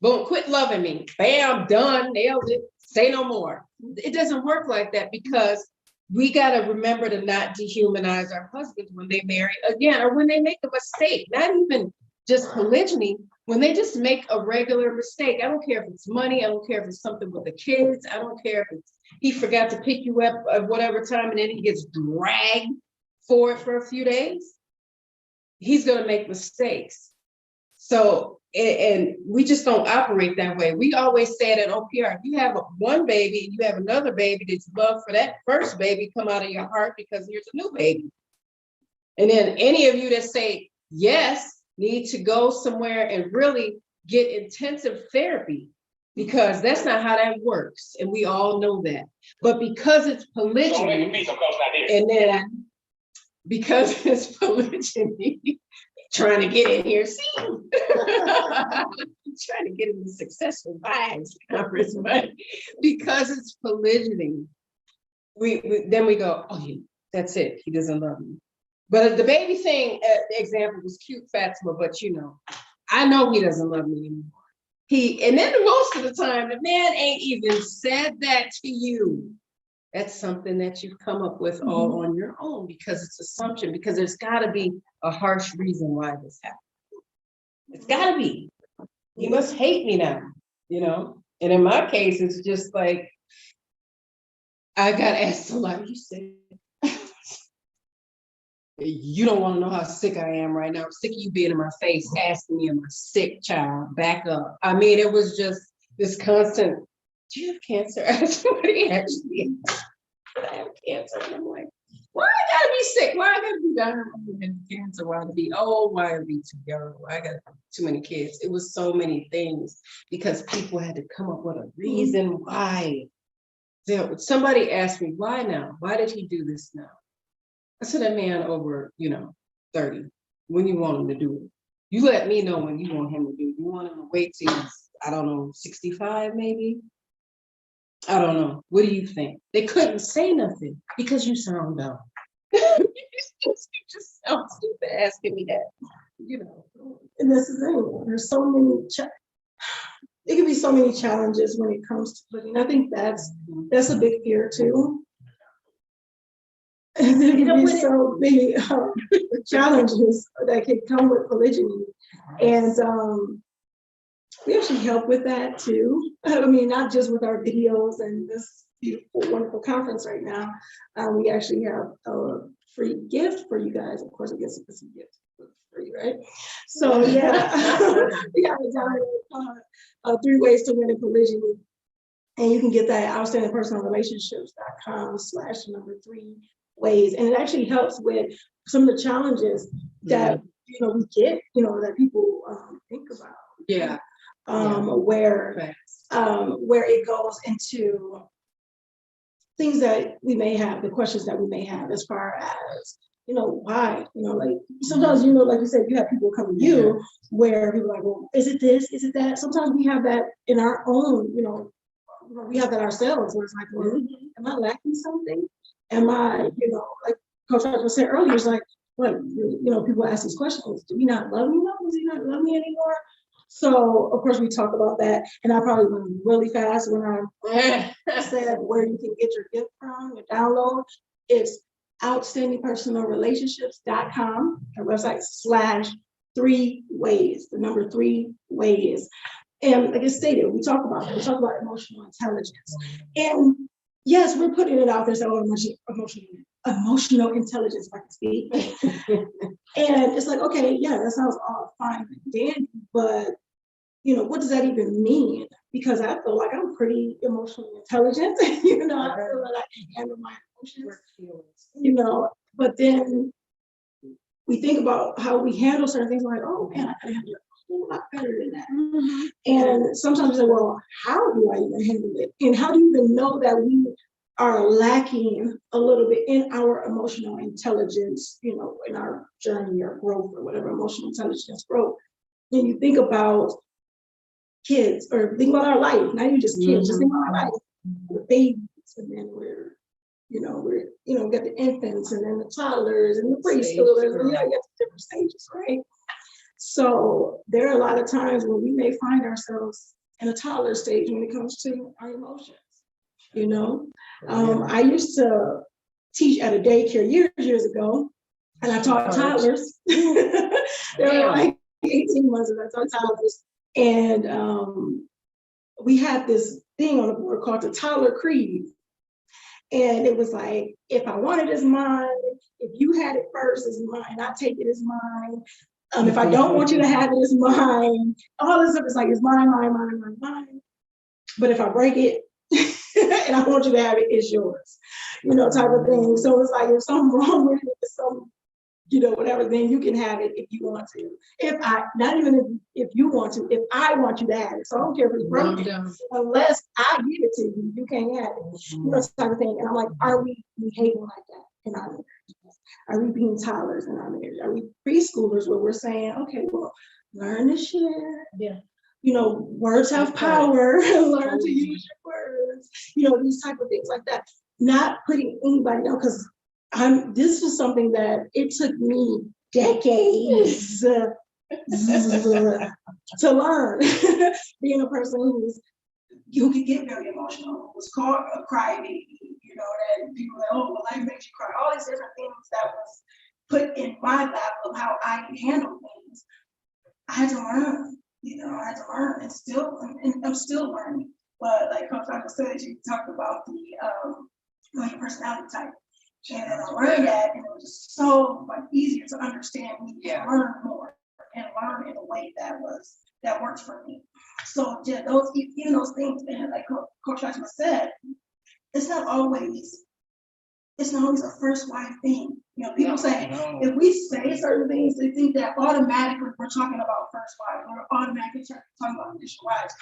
Boom, quit loving me. Bam, done, nailed it. Say no more. It doesn't work like that, because we got to remember to not dehumanize our husbands when they marry again, or when they make a mistake. Not even just polygyny, when they just make a regular mistake. I don't care if it's money. I don't care if it's something with the kids. I don't care if it's he forgot to pick you up at whatever time and then he gets dragged for it for a few days. He's going to make mistakes. So, and we just don't operate that way. We always say it at OPR, you have one baby, you have another baby that you love for that first baby come out of your heart because here's a new baby. And then any of you that say yes need to go somewhere and really get intensive therapy, because that's not how that works. And we all know that. But because it's polygyny, and then because it's polygyny, trying to get in here, see, trying to get in the Successful Wives conference, but because it's polygyny, then we go, oh, that's it, he doesn't love me. But the baby thing, the example was cute, Fatimah, but you know, I know he doesn't love me anymore. And then most of the time, the man ain't even said that to you. That's something that you've come up with all on your own, because it's assumption, because there's got to be a harsh reason why this happened. It's got to be. He must hate me now, you know? And in my case, it's just like, I got asked a lot, you said, You don't want to know how sick I am right now. I'm sick of you being in my face, asking me, am I sick, child? Back up. I mean, it was just this constant, do you have cancer? Somebody actually, I have cancer. And I'm like, why I gotta be sick? Why I gotta be dying of cancer? Why I gotta be old? Why I gotta be too young? Why I got too many kids? It was so many things because people had to come up with a reason why. Somebody asked me, why now? Why did he do this now? I said, that man over, 30, when you want him to do it. You let me know when you want him to do it. You want him to wait till he's, I don't know, 65 maybe? I don't know. What do you think? They couldn't say nothing because you sound dumb. You just sound stupid asking me that, And this is the thing, there's so many, it can be so many challenges when it comes to bullying. I think that's a big fear too. And there can be so many challenges that can come with polygyny. And we actually help with that too. I mean, not just with our videos and this beautiful, wonderful conference right now. We actually have a free gift for you guys. Of course, I guess it's a gift for free, right? So yeah, we got it down 3 ways to win a polygyny. And you can get that at outstandingpersonalrelationships.com/3 ways. And it actually helps with some of the challenges that, we get, that people think about. Yeah. Where it goes into things that we may have, the questions that we may have as far as, why, like sometimes, like you said, you have people come to you where people are like, well, is it this, is it that? Sometimes we have that in our own, we have that ourselves where it's like, well, am I lacking something? Am I, like Coach Harper said earlier, it's like, what, people ask these questions, do we not love me now? Does he not love me anymore? So of course we talk about that, and I probably went really fast when I said where you can get your gift from, your download. It's outstandingpersonalrelationships.com, our website /3 ways, the number 3 ways. And like I stated, we talk about emotional intelligence. And yes, we're putting it out there, so emotional intelligence, if I can speak. And it's like, okay, yeah, that sounds all fine and dandy, but what does that even mean? Because I feel like I'm pretty emotionally intelligent. I feel like I can handle my emotions. But then we think about how we handle certain things, like, oh man, I can handle it a whole lot better than that. And sometimes we say, well, how do I even handle it? And how do you even know that we are lacking a little bit in our emotional intelligence, in our journey or growth or whatever, emotional intelligence growth? When you think about kids, or think about our life, not even just kids, just think about our life. We're babies, and then we're got the infants, and then the toddlers, and the preschoolers, and you got the different stages, right? So there are a lot of times when we may find ourselves in a toddler stage when it comes to our emotions. I used to teach at a daycare years ago, and I taught toddlers. They were like 18 months, and I taught toddlers. And we had this thing on the board called the Toddler Creed. And it was like, if I want it, it's mine. If you had it first, it's mine. I take it, it's mine. If I don't want you to have it, it's mine. All this stuff is like, it's mine. But if I break it and I want you to have it, it's yours. Type of thing. So it's like, if something's wrong with it, whatever, then you can have it if you want to. If I you want to, if I want you to have it. So I don't care if it's broken, unless I give it to you, you can't have it. Type of thing. And I'm like, are we behaving like that in our marriage? Are we being toddlers in our marriage? Are we preschoolers where we're saying, okay, well, learn to share. Yeah. Words have power. Learn to use your words. These type of things like that. Not putting anybody down, because this was something that it took me decades to learn. Being a person who could get very emotional, was called a crybaby, that people like, oh, well, life makes you cry. All these different things that was put in my lap of how I handle things. I had to learn, and I'm still learning. But like Coach Dr. said, you talked about the personality type. And then I learned that, and it was just so much easier to understand me and learn more and learn in a way that works for me. So yeah, those even those things, and like Coach Fatimah said, it's not always a first wife thing. You know, people say if we say certain things, they think that automatically we're talking about first wife, or automatically talking about initial wives.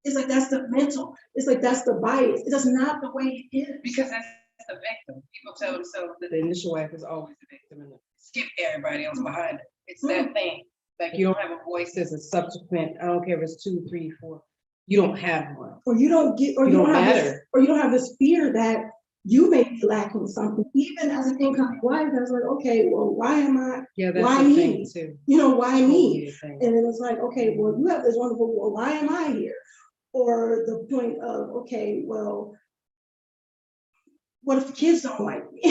It's like that's the mental. It's like that's the bias. It's not the way it is. Because that's the victim. People tell themselves that the initial wife is always the victim and skip everybody else behind it. It's that thing. Like you don't have a voice as a subsequent. I don't care if it's 2, 3, 4. You don't have one. Or you don't get, or you don't have this, or you don't have this fear that you may be lacking something. Even as an incoming wife, I was like, okay, well, why am I? Yeah, that's why the me? thing too. You know, why me? Totally. And then it's like, okay, well, you have this wonderful. Well, why am I here? Or the point of, okay, well, what if the kids don't like me?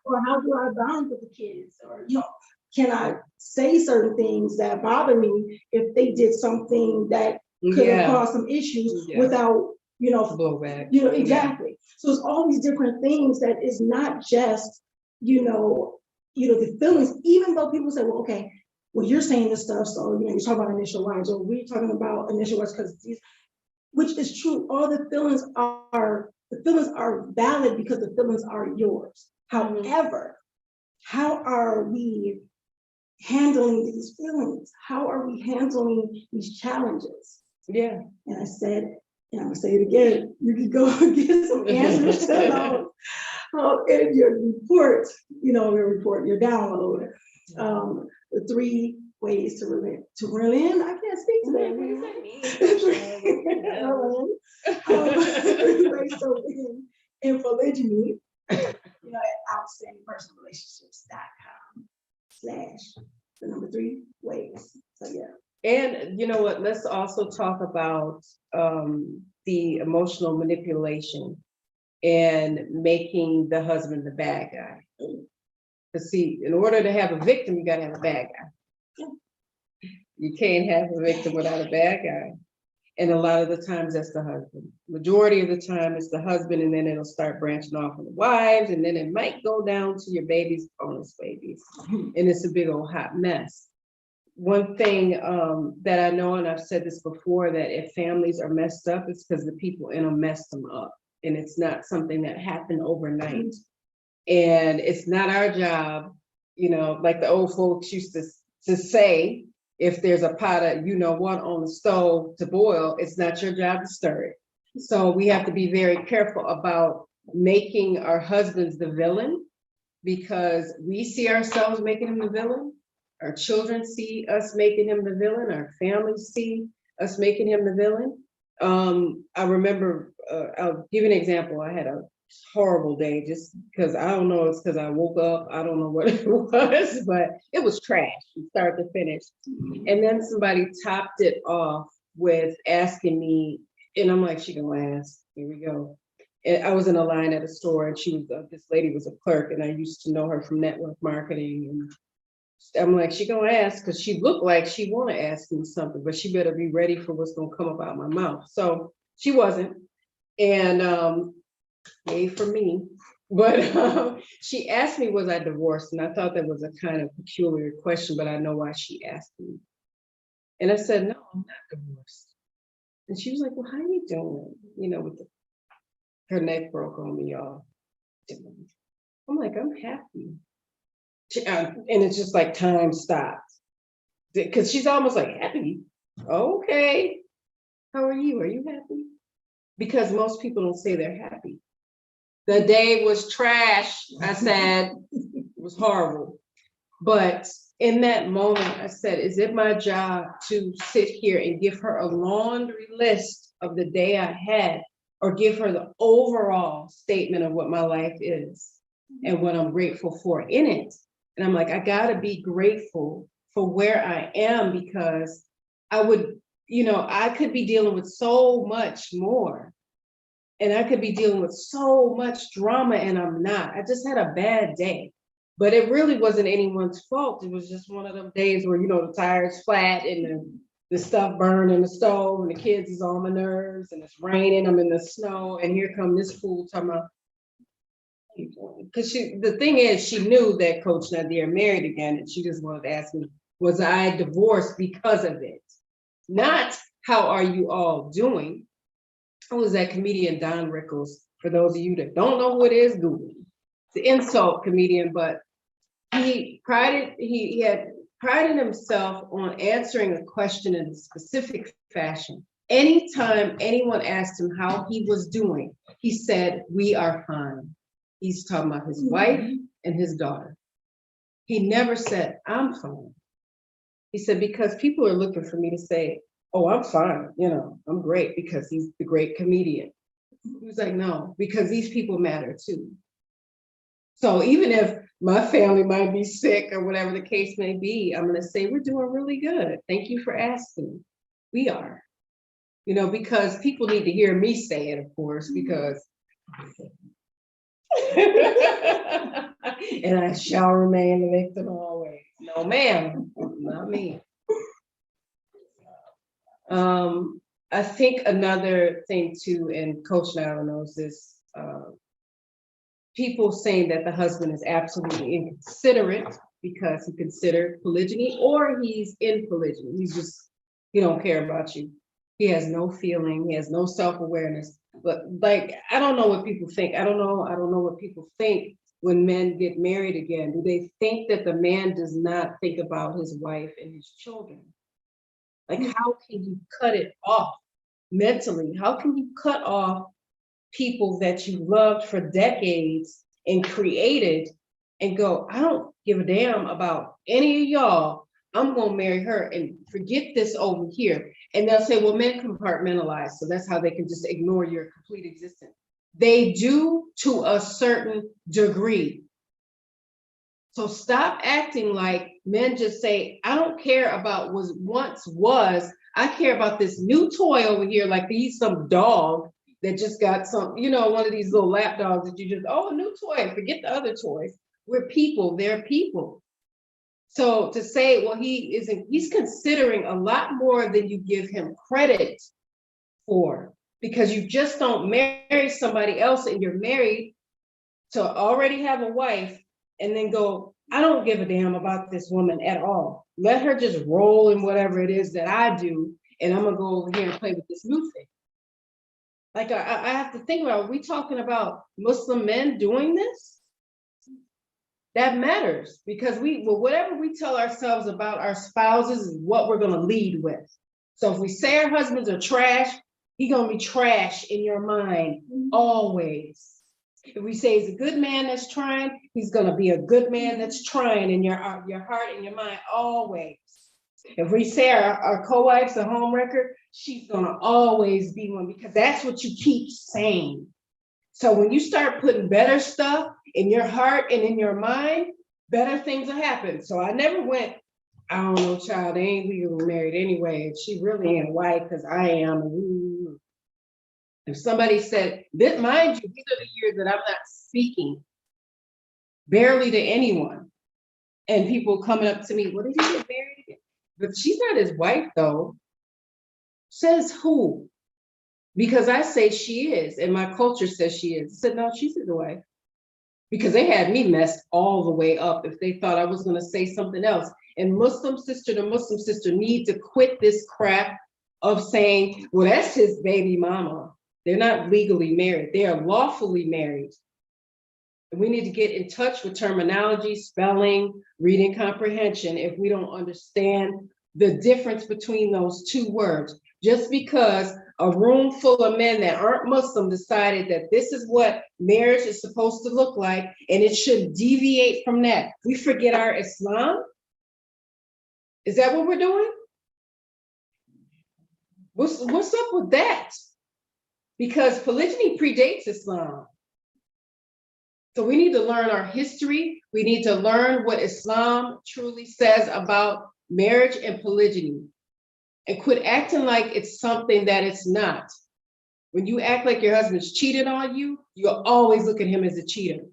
Or how do I bound with the kids? Or, you know, can I say certain things that bother me if they did something that could have caused some issues without, you know, blowback. You know, exactly. So it's all these different things that is not just, the feelings, even though people say, well, okay, well, you're saying this stuff, so, you know, you're talking about initial wives, or we're talking about initial wives because these, which is true. All the feelings are valid because the feelings are yours. However, how are we handling these feelings? How are we handling these challenges? Yeah. And I said, and I'm gonna say it again, you can go and get some answers to those in your report, your download. The 3 ways to relent. I can't speak to that. 3 ways to relent in polygyny, at outstandingpersonalrelationships.com/the number 3 ways. So yeah. And you know what? Let's also talk about the emotional manipulation and making the husband the bad guy. Because see, in order to have a victim, you got to have a bad guy. You can't have a victim without a bad guy. And a lot of the times that's the husband. Majority of the time it's the husband, and then it'll start branching off on the wives, and then it might go down to your baby's bonus babies. And it's a big old hot mess. One thing that I know, and I've said this before, that if families are messed up, it's because the people in them messed them up. And it's not something that happened overnight. And it's not our job, like the old folks used to say, if there's a pot of on the stove to boil, it's not your job to stir it. So we have to be very careful about making our husbands the villain, because we see ourselves making him the villain. Our children see us making him the villain. Our families see us making him the villain. I remember, I'll give you an example. I had a horrible day just because I don't know, it's because I woke up. I don't know what it was, but it was trash from start to finish. And then somebody topped it off with asking me, and I'm like, she gonna ask, here we go. And I was in a line at a store, and she was this lady was a clerk, and I used to know her from network marketing. And I'm like, she gonna ask, because she looked like she want to ask me something, but she better be ready for what's gonna come up out my mouth. So she wasn't, and yay for me. But she asked me, was I divorced? And I thought that was a kind of peculiar question, but I know why she asked me. And I said, no, I'm not divorced. And she was like, well, how are you doing? With her neck broke on me, y'all. I'm like, I'm happy. And it's just like time stopped, because she's almost like, happy. Okay, how are you? Are you happy? Because most people don't say they're happy. The day was trash. I said, it was horrible. But in that moment, I said, is it my job to sit here and give her a laundry list of the day I had, or give her the overall statement of what my life is and what I'm grateful for in it? And I'm like, I gotta be grateful for where I am, because I could be dealing with so much more. And I could be dealing with so much drama, and I'm not. I just had a bad day. But it really wasn't anyone's fault. It was just one of them days where, the tire's flat and the stuff burned in the stove, and the kids is on my nerves, and it's raining, I'm in the snow, and here come this fool talking about, Because the thing is, she knew that Coach Nadir married again, and she just wanted to ask me, was I divorced because of it? Not how are you all doing? It was that comedian Don Rickles. For those of you that don't know who it is, Google it. The insult comedian, but he had prided himself on answering a question in a specific fashion. Anytime anyone asked him how he was doing, he said, "We are fine." He's talking about his wife and his daughter. He never said, "I'm fine." He said, because people are looking for me to say, "Oh, I'm fine, I'm great," because he's the great comedian. He was like, no, because these people matter too. So even if my family might be sick or whatever the case may be, I'm going to say, we're doing really good. Thank you for asking. We are, because people need to hear me say it, of course, because. And I shall remain the victim always. No, ma'am, not me. I think another thing too, and Coach Nyla knows this, people saying that the husband is absolutely inconsiderate because he considered polygyny, or he's in polygyny. He's just, he don't care about you. He has no feeling, he has no self-awareness. But like, I don't know what people think. I don't know what people think when men get married again. Do they think that the man does not think about his wife and his children? Like, how can you cut it off mentally? How can you cut off people that you loved for decades and created and go, I don't give a damn about any of y'all. I'm gonna marry her and forget this over here. And they'll say, well, men compartmentalize, so that's how they can just ignore your complete existence. They do to a certain degree. So stop acting like men just say, I don't care about what once was, I care about this new toy over here, like he's some dog that just got some, one of these little lap dogs that you just, oh, a new toy, forget the other toys. We're people, they're people. So to say, well, he's considering a lot more than you give him credit for, because you just don't marry somebody else and you're married to already have a wife and then go, I don't give a damn about this woman at all. Let her just roll in whatever it is that I do, and I'm gonna go over here and play with this new thing. Like, I have to think about, are we talking about Muslim men doing this? That matters, because whatever we tell ourselves about our spouses is what we're gonna lead with. So if we say our husbands are trash, he's gonna be trash in your mind, always. If we say he's a good man that's trying, he's gonna be a good man that's trying in your heart and your mind, always. If we say our co-wife's a home wrecker, she's gonna always be one, because that's what you keep saying. So when you start putting better stuff in your heart and in your mind, better things will happen. So I never went, I don't know, child, they ain't legally married anyway, and she really ain't white because I am. If somebody said, this, mind you, these are the years that I'm not speaking barely to anyone, and people coming up to me, well, did you get married again? But she's not his wife, though. Says who? Because I say she is, and my culture says she is. I said, no, she's his wife. Because they had me messed all the way up if they thought I was going to say something else. And Muslim sister to Muslim sister need to quit this crap of saying, well, that's his baby mama. They're not legally married. They are lawfully married. And we need to get in touch with terminology, spelling, reading comprehension if we don't understand the difference between those two words. Just because a room full of men that aren't Muslim decided that this is what marriage is supposed to look like, and it shouldn't deviate from that. We forget our Islam? Is that what we're doing? What's up with that? Because polygyny predates Islam. So we need to learn our history. We need to learn what Islam truly says about marriage and polygyny, and quit acting like it's something that it's not. When you act like your husband's cheated on you, you'll always look at him as a cheater.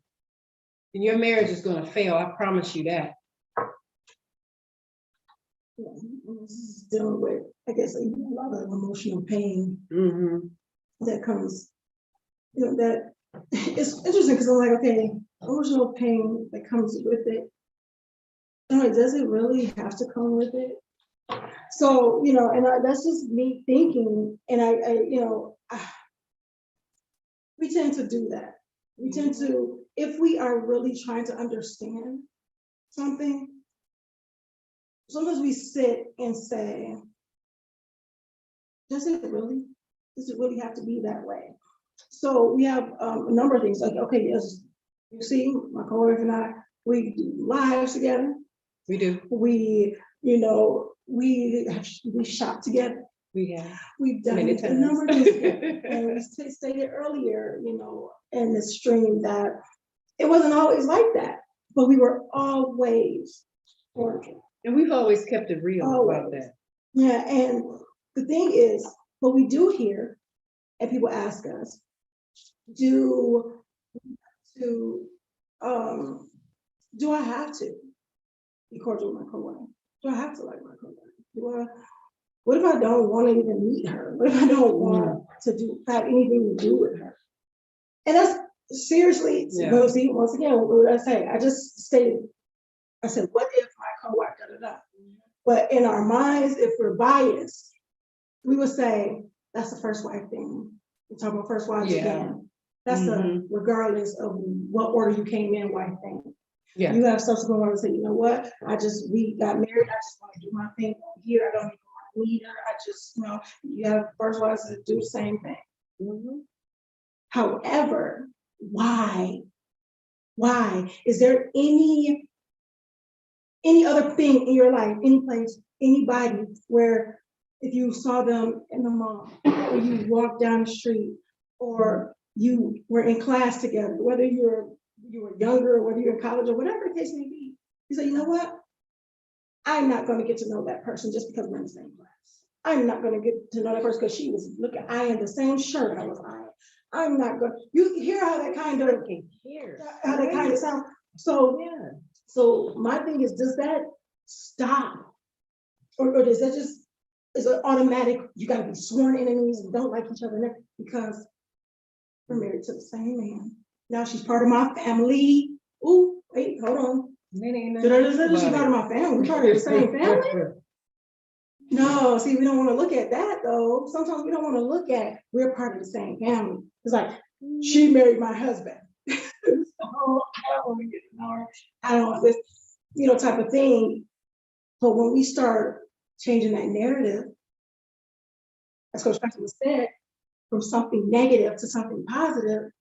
And your marriage is going to fail. I promise you that. Dealing with, I guess, a lot of emotional pain that comes, that it's interesting because I'm like, okay, emotional pain that comes with it. I'm like, does it really have to come with it? So, that's just me thinking, and we tend to do that. We tend to, if we are really trying to understand something, sometimes we sit and say, does it really have to be that way? So we have a number of things like, okay, yes, you see, my coworker and I, we do lives together. We do. We, we shop together. We've done Many a number of times. things. And we stated earlier, in the stream that it wasn't always like that, but we were always working. And we've always kept it real about that. Yeah, and the thing is, what we do here, and people ask us, do I have to be cordial with my coworker? Do I have to like my coworker? What if I don't want to even meet her? What if I don't want to have anything to do with her? And that's seriously, see, once again, what did I say? I just stated, I said, what if my coworker, da-da-da. But in our minds, if we're biased, we would say, that's the first wife thing. We're talking about first wives again. That's the, regardless of what order you came in, wife thing. Yeah. You have subsequent ones say, you know what? We got married. I just want to do my thing here. I don't even want to meet her. I just, you have first wives that do the same thing. However, why? Is there any other thing in your life, any place, anybody where if you saw them in the mall, or you walked down the street, or you were in class together, whether you were younger, or whether you're in college, or whatever the case may be, you say, you know what? I'm not going to get to know that person just because we're in the same class. I'm not going to get to know that person because she was eyeing the same shirt I was eyeing. I'm not going. You hear how that kind of sound. So my thing is, does that stop, or does that just is it automatic? You got to be sworn enemies and don't like each other because we're married to the same man. Now she's part of my family. Ooh, wait, hold on. She's part of my family. We're part of the same family. No, see, we don't want to look at that though. Sometimes we don't want to look at we're part of the same family. It's like she married my husband. So I don't want to get to know her. I don't want this, type of thing. But when we start changing that narrative, as Coach Fatimah said, from something negative to something positive,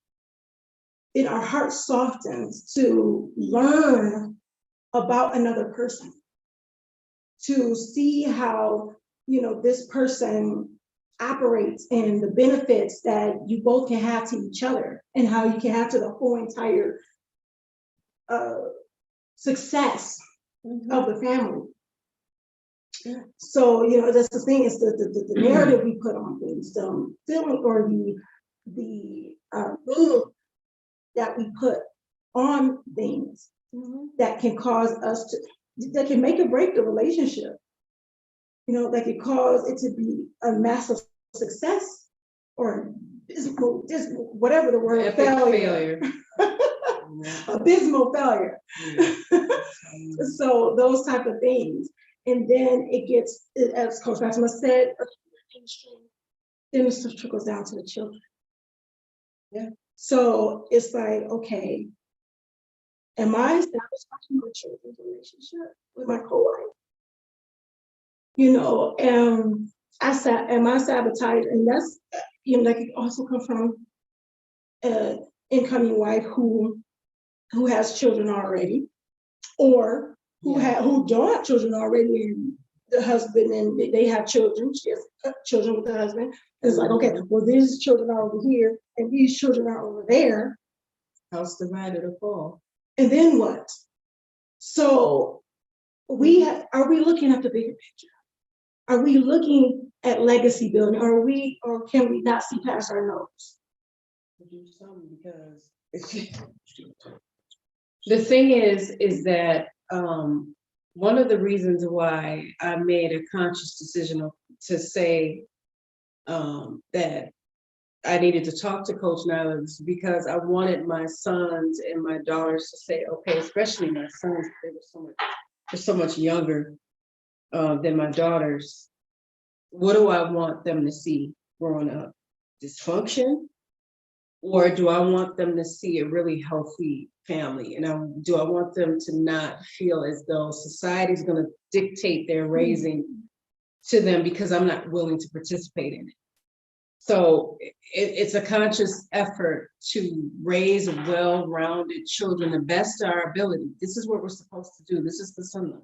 then our heart softens to learn about another person, to see how, this person operates and the benefits that you both can have to each other and how you can have to the whole entire success of the family. So, that's the thing, is the narrative we put on things, the feeling or the mood that we put on things that can cause us that can make or break the relationship. That could cause it to be a massive success or whatever the word, failure. Abysmal failure. So those type of things. And then it gets, as Coach Fatimah said, then it stuff trickles down to the children. Yeah. So it's like, okay, am I establishing my children's relationship with my co-wife? Am I sabotaging? And that's, that could also come from an incoming wife who has children already, or who don't have children already, and the husband and they have children. She has children with the husband. It's like, okay, well, these children are over here and these children are over there. House divided or fall. And then what? So are we looking at the bigger picture? Are we looking at legacy building? Or can we not see past our nose? Because the thing is that one of the reasons why I made a conscious decision to say that I needed to talk to Coach Nyla because I wanted my sons and my daughters to say, okay, especially my sons, they're so much younger than my daughters. What do I want them to see growing up? Dysfunction? Or do I want them to see a really healthy family? And do I want them to not feel as though society's going to dictate their raising to them because I'm not willing to participate in it? So it's a conscious effort to raise well-rounded children the best of our ability. This is what we're supposed to do. This is the sunnah.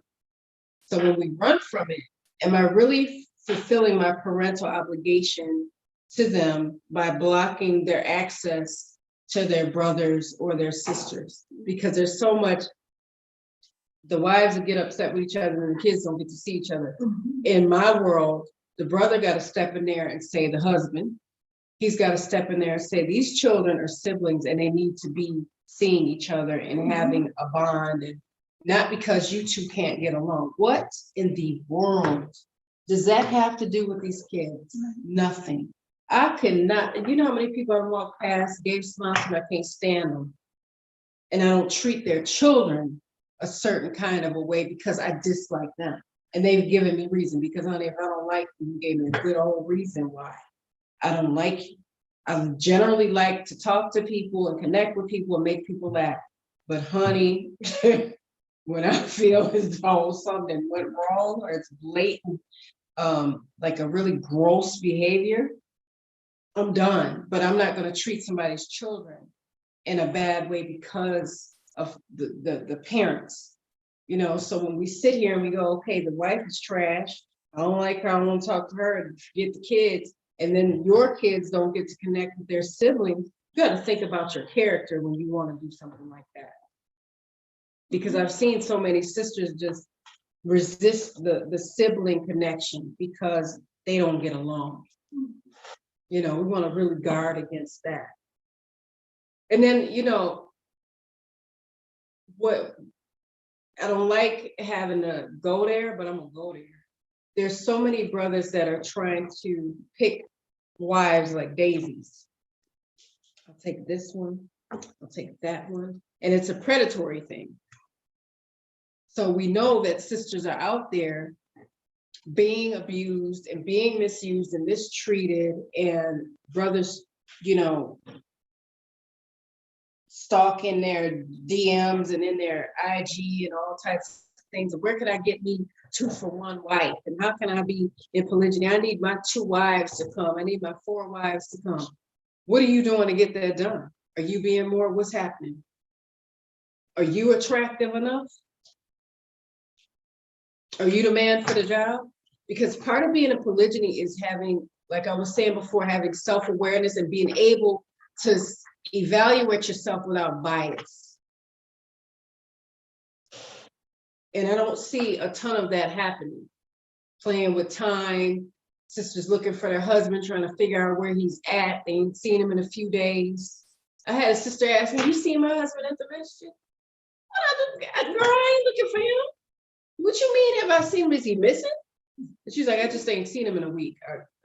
So when we run from it, am I really fulfilling my parental obligation to them by blocking their access to their brothers or their sisters? Because there's so much, the wives will get upset with each other and the kids don't get to see each other. In my world, the brother got to step in there and say, the husband, he's got to step in there and say, these children are siblings and they need to be seeing each other and having a bond, and not because you two can't get along. What in the world does that have to do with these kids? Nothing. I cannot, you know how many people I walk past, gave sponsors, I can't stand them. And I don't treat their children a certain kind of a way because I dislike them. And they've given me reason, because honey, if I don't like you, you gave me a good old reason why I don't like you. I generally like to talk to people and connect with people and make people laugh. But honey, when I feel as though something went wrong or it's blatant, like a really gross behavior, I'm done. But I'm not going to treat somebody's children in a bad way because of the parents. You know, so when we sit here and we go, okay, the wife is trash, I don't like her, I don't want to talk to her, and forget the kids, and then your kids don't get to connect with their siblings, you got to think about your character when you want to do something like that. Because I've seen so many sisters just resist the sibling connection because they don't get along. You know, we want to really guard against that. And then, you know, what I don't like having to go there, but I'm gonna go there. There's so many brothers that are trying to pick wives like daisies. I'll take this one, I'll take that one. And it's a predatory thing. So we know that sisters are out there being abused and being misused and mistreated, and brothers, you know, stalking their DMs and in their IG and all types of things. Where can I get me 2-for-1 wife? And how can I be in polygyny? I need my 2 wives to come. I need my 4 wives to come. What are you doing to get that done? Are you being more? What's happening? Are you attractive enough? Are you the man for the job? Because part of being a polygyny is having, like I was saying before, having self-awareness and being able to evaluate yourself without bias. And I don't see a ton of that happening. Playing with time, sisters looking for their husband, trying to figure out where he's at. They ain't seen him in a few days. I had a sister ask me, you see my husband at the register? Girl, I ain't looking for him. What you mean, have I seen him? Is he missing? And she's like, I just ain't seen him in a week.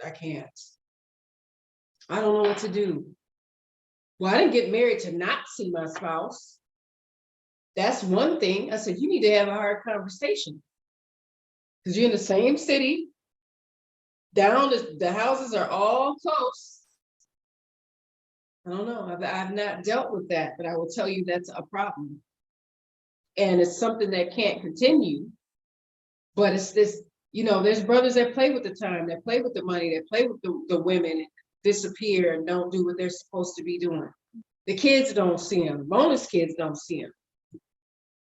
I can't. I don't know what to do. Well, I didn't get married to not see my spouse. That's one thing. I said, you need to have a hard conversation. Because you're in the same city. Down, the houses are all close. I don't know. I've not dealt with that, but I will tell you that's a problem. And it's something that can't continue. But it's this, you know, there's brothers that play with the time, that play with the money, that play with the women, and disappear and don't do what they're supposed to be doing. The kids don't see them. Bonus kids don't see them.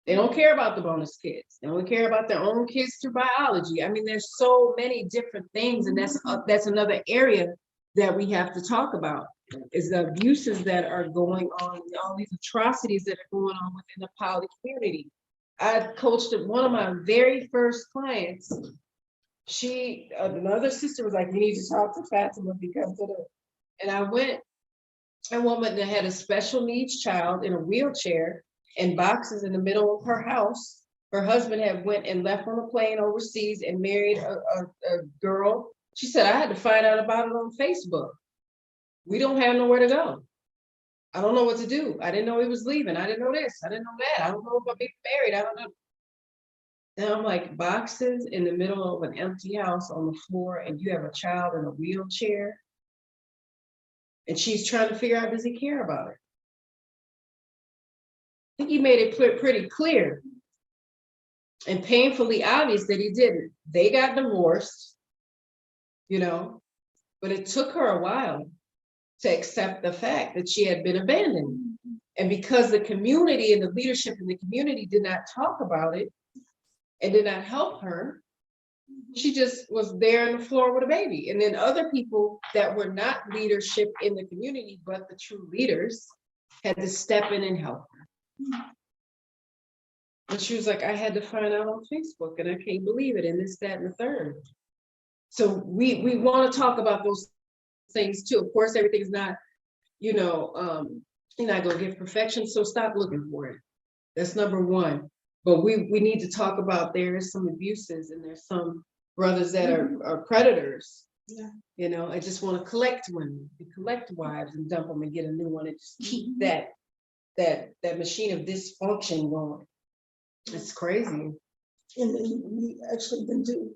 They don't care about the bonus kids. They only care about their own kids through biology. I mean, there's so many different things, and that's another area that we have to talk about, is the abuses that are going on, all these atrocities that are going on within the poly community. I coached one of my very first clients. She, another sister was like, you need to talk to Fatimah because of it. And I went, a woman that had a special needs child in a wheelchair and boxes in the middle of her house. Her husband had went and left on a plane overseas and married a girl. She said, I had to find out about it on Facebook. we don't have nowhere to go. I don't know what to do. I didn't know he was leaving. I didn't know this. I didn't know that. I don't know if I'm being married. I don't know. And I'm like, boxes in the middle of an empty house on the floor, and you have a child in a wheelchair. And she's trying to figure out, does he care about her? I think he made it pretty clear and painfully obvious that he didn't. They got divorced, you know, but it took her a while to accept the fact that she had been abandoned. And because the community and the leadership in the community did not talk about it and did not help her, she just was there on the floor with a baby. And then other people that were not leadership in the community, but the true leaders, had to step in and help her. And she was like, I had to find out on Facebook, and I can't believe it, and this, that, and the third. So we want to talk about those things too. Of course, everything's not, you know, you're not gonna get perfection, so stop looking for it. That's number one. But we need to talk about, there is some abuses, and there's some brothers that are predators. Yeah. You know, I just want to collect women, and collect wives, and dump them and get a new one, and just keep that machine of dysfunction going. It's crazy. And then we actually then do,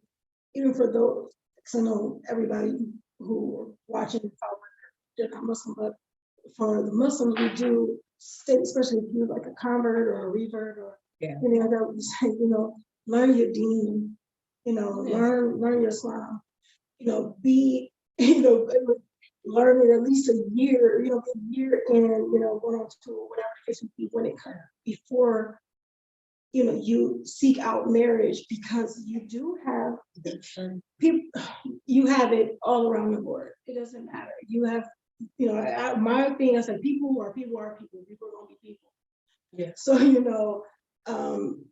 even for those, because I know everybody who are watching, they're not Muslim, but for the Muslims, we do state, especially if you're like a convert or a revert or anything like that, we say, you know, learn your deen, you know, learn your Islam, you know, be, you know, learn it at least a year, you know, a year in, you know, 1 or 2 or whatever it is, when it comes before, you know, you seek out marriage, because you do have people, you have it all around the board. It doesn't matter. You have, you know, my thing, I said, people are people are people. People are gonna be people. Yeah. So, you know,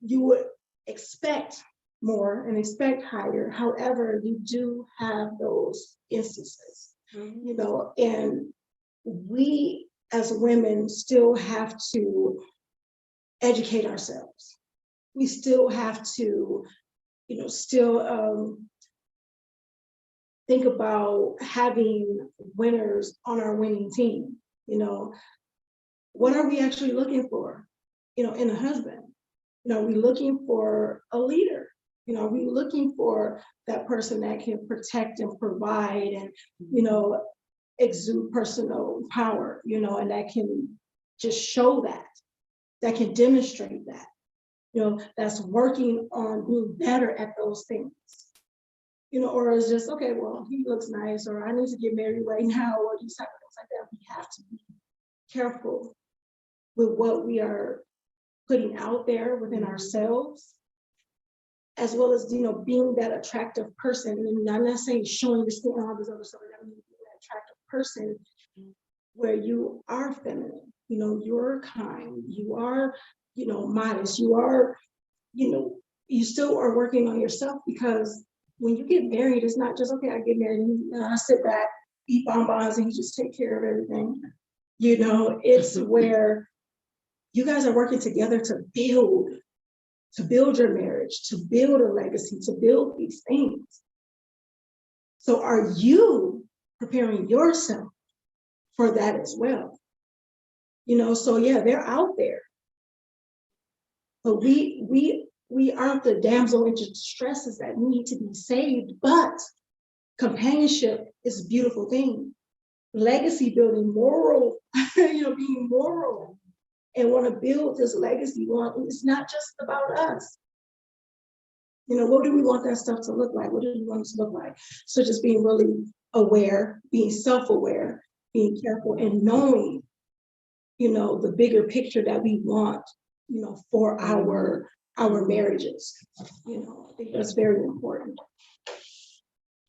you would expect more and expect higher. However, you do have those instances, you know, and we as women still have to educate ourselves. We still have to, you know, still think about having winners on our winning team. You know, what are we actually looking for, you know, in a husband? You know, are we looking for a leader? You know, are we looking for that person that can protect and provide and, you know, exude personal power, you know, and that can just show that can demonstrate that, you know, that's working on being better at those things. You know, or it's just, okay, well, he looks nice, or I need to get married right now, or these type of things like that. We have to be careful with what we are putting out there within ourselves, as well as, you know, being that attractive person. And I'm not saying showing your skin and all this other stuff, I mean, being that attractive person where you are feminine, you know, you're kind, you are, you know, modest, you are, you know, you still are working on yourself, because when you get married, it's not just, okay, I get married and I sit back, eat bonbons, and you just take care of everything. You know, it's where you guys are working together to build your marriage, to build a legacy, to build these things. So are you preparing yourself for that as well? You know, so yeah, they're out there. But we aren't the damsel in distresses that need to be saved, but companionship is a beautiful thing. Legacy building, moral, you know, being moral and want to build this legacy. It's not just about us. You know, what do we want that stuff to look like? What do we want it to look like? So just being really aware, being self-aware, being careful, and knowing, you know, the bigger picture that we want, you know, for our marriages. You know, I think that's very important.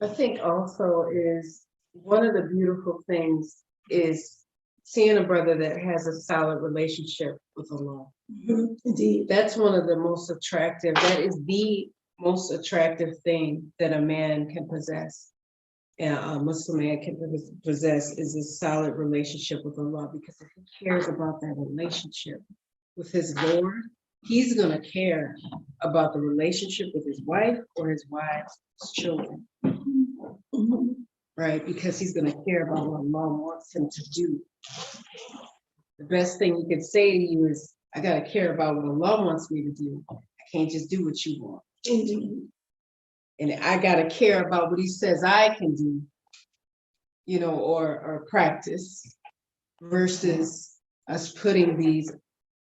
I think also is one of the beautiful things is seeing a brother that has a solid relationship with Allah. Indeed. That's one of the most attractive, that is the most attractive thing that a man can possess. And a Muslim man can possess is a solid relationship with Allah, because if he cares about that relationship with his Lord, he's gonna care about the relationship with his wife or his wife's children. right? Because he's going to care about what Allah wants him to do. The best thing you can say to you is, I got to care about what Allah wants me to do. I can't just do what you want. Indeed. And I got to care about what he says I can do, you know, or practice, versus us putting these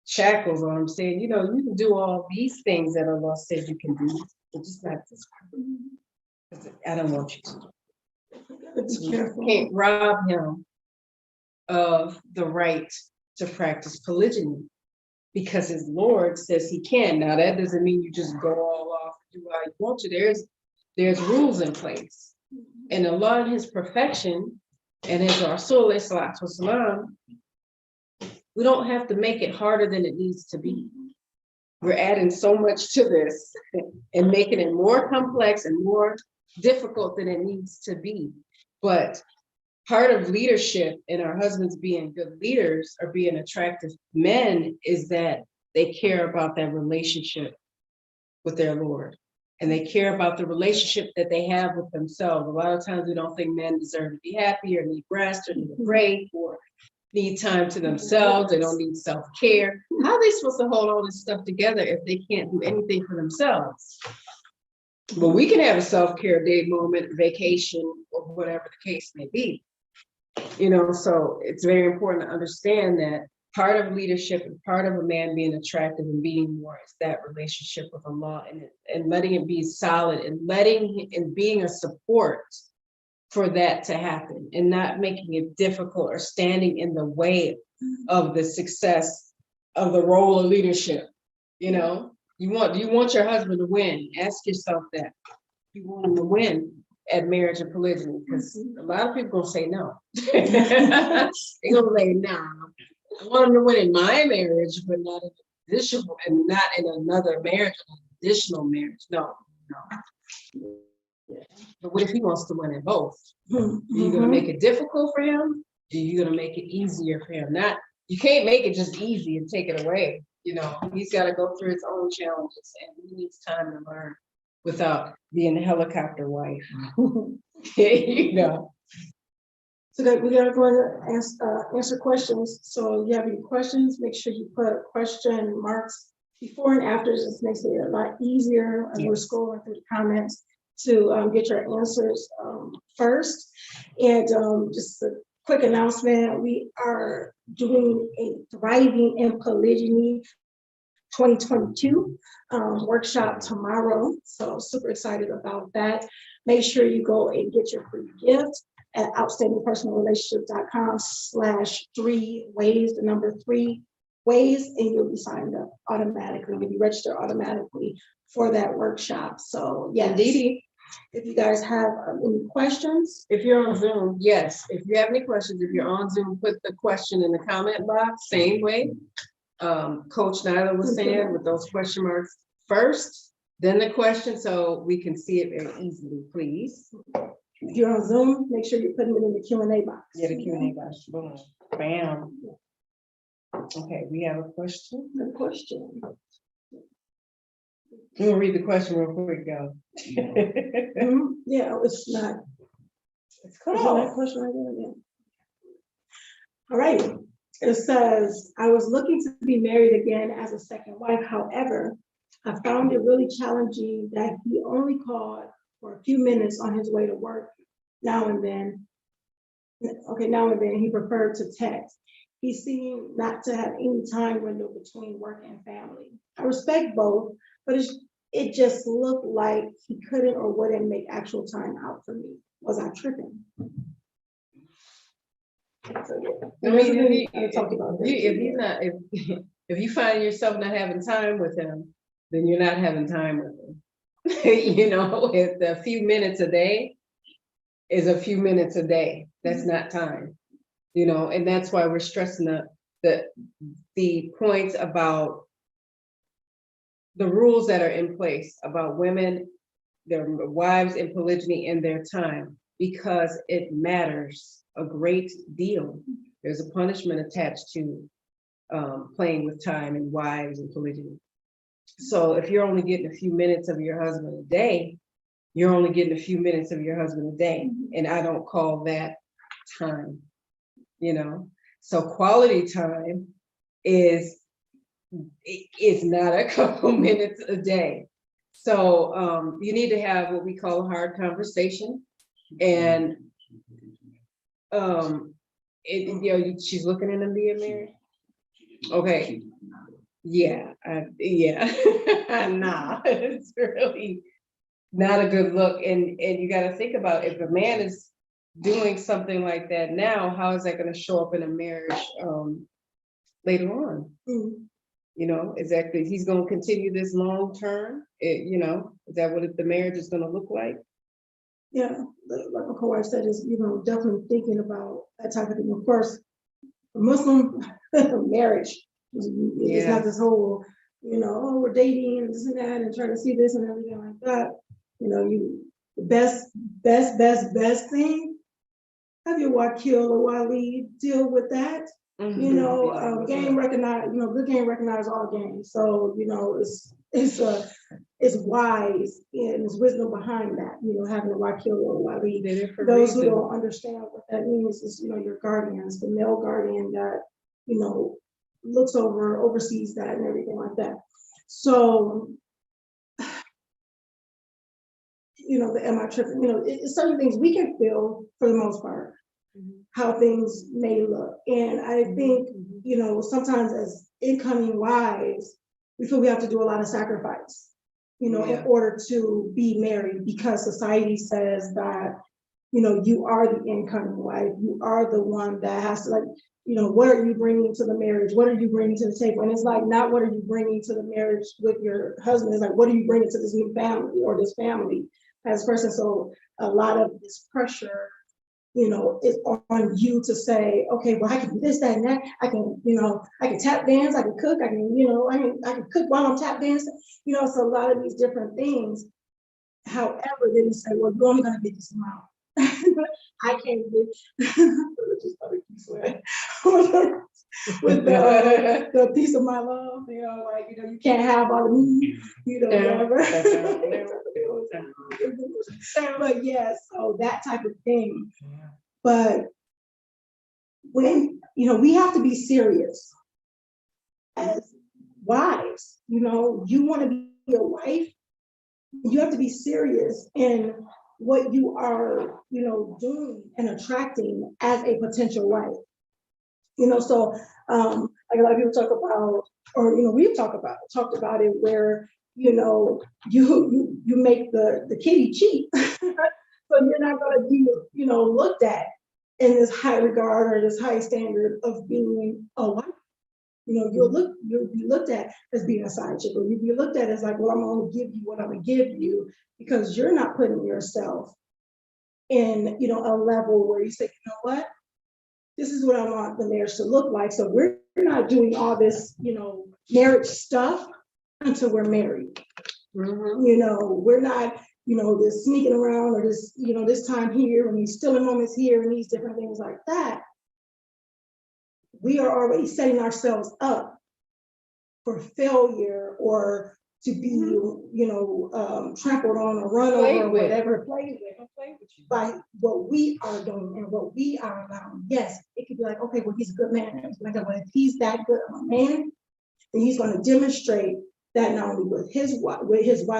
shackles on him, saying, you know, you can do all these things that Allah says you can do, but just not this part. I don't want you to. Be careful. You can't rob him of the right to practice polygyny, because his Lord says he can. Now that doesn't mean you just go all off and do how you want to. There's rules in place, and Allah in his perfection and his Rasul Sallallahu, we don't have to make it harder than it needs to be. We're adding so much to this and making it more complex and more difficult than it needs to be. But part of leadership and our husbands being good leaders or being attractive men is that they care about that relationship with their Lord. And they care about the relationship that they have with themselves. A lot of times we don't think men deserve to be happy or need rest or need a break or need time to themselves. They don't need self-care. How are they supposed to hold all this stuff together if they can't do anything for themselves? But we can have a self-care day, moment, vacation, or whatever the case may be. You know, so it's very important to understand that part of leadership and part of a man being attractive and being more is that relationship with Allah, and letting it be solid, and being a support for that to happen, and not making it difficult or standing in the way of the success of the role of leadership. You know, you want your husband to win. Ask yourself that. You want him to win at marriage and polygyny, because a lot of people gonna say no. They're gonna say, nah, I want him to win in my marriage, but not in additional, and not in another marriage, an additional marriage. No. But what if he wants to win in both? Are you gonna make it difficult for him? Are you gonna make it easier for him? Not, you can't make it just easy and take it away. You know, he's got to go through his own challenges, and he needs time to learn without being a helicopter wife. You know. So that we are going to answer questions. So if you have any questions, make sure you put question marks before and after. This makes it a lot easier as we're scrolling through the comments to get your answers first. And just a quick announcement, we are doing a Thriving in Polygyny 2022 workshop tomorrow. So super excited about that. Make sure you go and get your free gift at outstandingpersonalrelationship.com/3ways, the number 3 ways, and you'll be signed up automatically. You'll be registered automatically for that workshop. So yeah, Dee, if you guys have any questions. If you're on Zoom, yes. If you have any questions, if you're on Zoom, put the question in the comment box, same way Coach Nyla was saying, with those question marks first, then the question, so we can see it very easily, please. If you're on Zoom, make sure you're putting it in the Q&A box. Yeah, the Q&A box. Boom. Bam. Okay, we have a question. The question. We'll read the question real quick, go. Yeah, it's not. It's cut Is off. that question right there? Yeah. All right. It says, I was looking to be married again as a second wife. However, I found it really challenging that he only called for a few minutes on his way to work now and then. Okay, now and then he preferred to text. He seemed not to have any time window between work and family. I respect both, but it just looked like he couldn't or wouldn't make actual time out for me. Was I tripping? So, yeah. I mean, if you find yourself not having time with him, then you're not having time with him. You know, if a few minutes a day is a few minutes a day, that's not time. You know, and that's why we're stressing the points about the rules that are in place about women, their wives in polygyny and their time, because it matters a great deal. There's a punishment attached to playing with time and wives and polygyny. So if you're only getting a few minutes of your husband a day, you're only getting a few minutes of your husband a day. And I don't call that time, you know? So quality time is not a couple minutes a day. So you need to have what we call a hard conversation. And she's looking at him being married. Okay. Yeah, nah, it's really not a good look. And you got to think about, if a man is doing something like that now, how is that going to show up in a marriage later on? You know, exactly. He's going to continue this long term. You know, is that what the marriage is going to look like? Yeah, like my co-wife said, is, you know, definitely thinking about that type of thing. Of course, Muslim marriage is not this whole, you know, oh, we're dating and this and that and trying to see this and everything like that. You know, the best thing, have your wakil or wali deal with that. You know, game recognize, you know, good game recognize all games. So, you know, it's wise and there's wisdom behind that, you know, having a wakil or wali. Those who don't understand what that means is, you know, your guardians, the male guardian that, you know, looks oversees that and everything like that. So, you know, the am I tripping? You know, it's certain things we can feel for the most part, how things may look. And I think, you know, sometimes as incoming wives, we feel we have to do a lot of sacrifice, you know, in order to be married, because society says that, you know, you are the incoming wife, you are the one that has to, like, you know, what are you bringing to the marriage? What are you bringing to the table? And it's like, not what are you bringing to the marriage with your husband? It's like, what are you bringing to this new family or this family as a person? So a lot of this pressure, you know, is on you to say, okay, well, I can do this, that, and that. I can, you know, I can tap dance, I can cook, I can, you know, I can cook while I'm tap dancing. You know, so a lot of these different things. However, then you say, well, you're only going to get this amount. I can't get with the piece of my love, you know, like, you know, you can't have all of me, you know, whatever. But yeah, so that type of thing. But when, you know, we have to be serious as wives, you know, you want to be a wife, you have to be serious in what you are, you know, doing and attracting as a potential wife. You know, so like a lot of people talk about, or, you know, we've talked about it where, you know, you make the kitty cheap. So you're not going to be, you know, looked at in this high regard or this high standard of being a wife. You know, you'll be looked at as being a side chick, or you'll be looked at as like, well, I'm going to give you what I'm going to give you, because you're not putting yourself in, you know, a level where you say, you know what, this is what I want the marriage to look like. So we're not doing all this, you know, marriage stuff until we're married. You know, we're not, you know, this sneaking around or this, you know, this time here and these stealing moments here and these different things like that. We are already setting ourselves up for failure or to be, you know, trampled on or run over or whatever, played with by what we are doing and what we are allowing. Yes, it could be like, okay, well, he's a good man. Like, well, if he's that good of a man, then he's going to demonstrate that not only with his wife,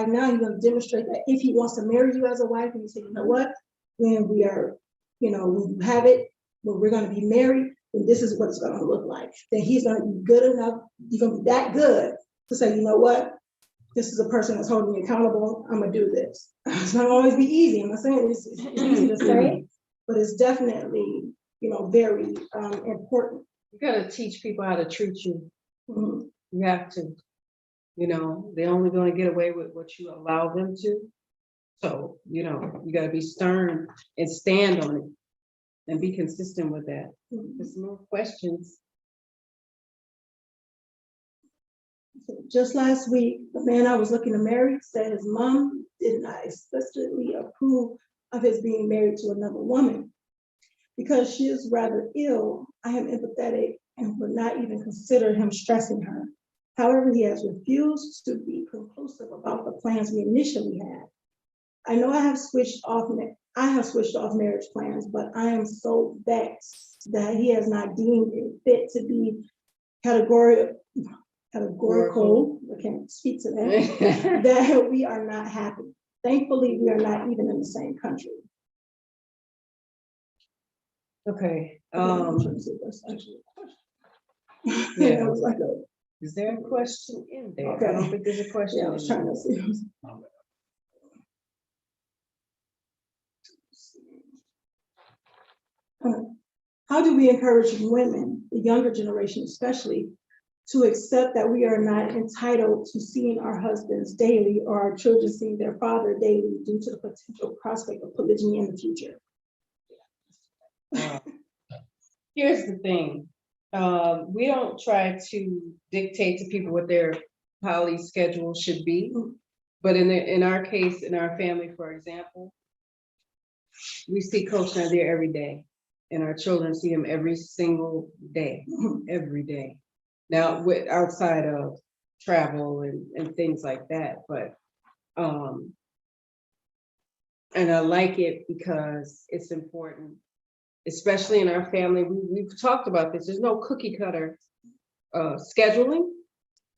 now he's going to demonstrate that if he wants to marry you as a wife, and you say, you know what, when we are, you know, when you have it, when we're going to be married, then this is what it's going to look like. Then he's going to be good enough, he's going to be that good to say, you know what, this is a person that's holding me accountable, I'm going to do this. It's not always be easy. I'm not saying it's easy to say, but it's definitely, you know, very important. You got to teach people how to treat you. You have to. You know, they're only going to get away with what you allow them to. So, you know, you got to be stern and stand on it and be consistent with that. There's more questions. So just last week, the man I was looking to marry said his mom did not explicitly approve of his being married to another woman. Because she is rather ill, I am empathetic and would not even consider him stressing her. However, he has refused to be conclusive about the plans we initially had. I know I have switched off marriage plans, but I am so vexed that he has not deemed it fit to be categorical, I can't speak to that, that we are not happy. Thankfully, we are not even in the same country. Okay. I'm trying to see if that's actually a question. Yeah. That was like a, Is there a question in there? Okay. I don't think there's a question. yeah, I was trying to see. How do we encourage women, the younger generation especially, to accept that we are not entitled to seeing our husbands daily or our children seeing their father daily due to the potential prospect of polygyny in the future? Here's the thing. We don't try to dictate to people what their poly schedule should be. But in our case, in our family, for example, we see Coach Nadir every day, and our children see him every single day, every day. Now, outside of travel and things like that, but and I like it because it's important, especially in our family. We've talked about this. There's no cookie cutter scheduling,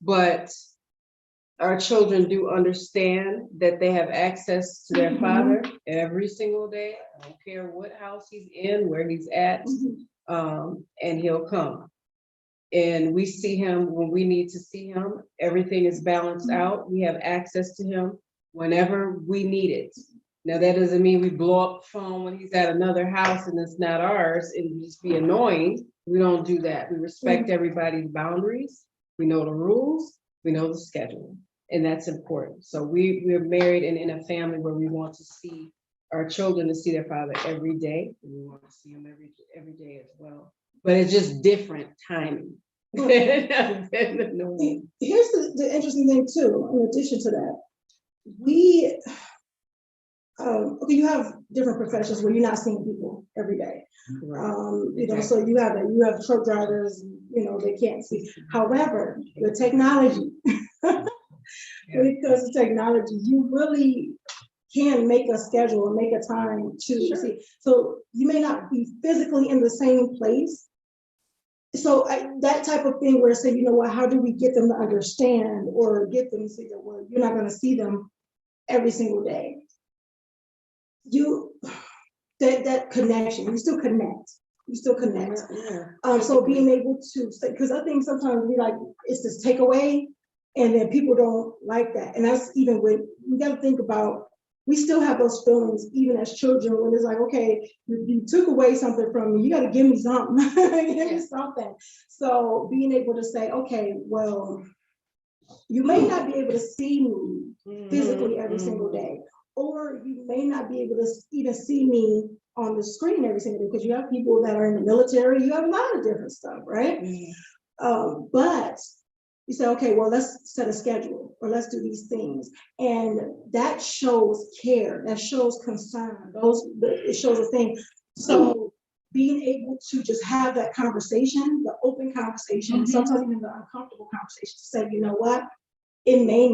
but our children do understand that they have access to their father every single day. I don't care what house he's in, where he's at, and he'll come. And we see him when we need to see him. Everything is balanced out. We have access to him whenever we need it. Now, that doesn't mean we blow up the phone when he's at another house and it's not ours and just be annoying. We don't do that. We respect everybody's boundaries. We know the rules. We know the schedule. And that's important. So we're married and in a family where we want to see our children to see their father every day. And we want to see him every day as well. But it's just different timing. Here's the interesting thing too, in addition to that, okay, you have different professions where you're not seeing people every day. Right. So you have truck drivers, they can't see. However, the technology, when it comes to technology, you really can make a schedule and make a time to see. So you may not be physically in the same place. So that type of thing where say, how do we get them to understand or get them to say that, well, you're not going to see them every single day. That connection, you still connect. So being able to say, because I think sometimes it's this takeaway, and then people don't like that. And that's even when we got to think about, we still have those feelings even as children when it's like, okay, you took away something from me, you got to give me something. Give me something. So being able to say, okay, well, you may not be able to see me physically every single day, or you may not be able to even see me on the screen every single day, because you have people that are in the military, you have a lot of different stuff, right? But you say, okay, well, let's set a schedule, or let's do these things. And that shows care, that shows concern, it shows a thing. So being able to just have that conversation, the open conversation, sometimes even the uncomfortable conversation, to say, you know what, it may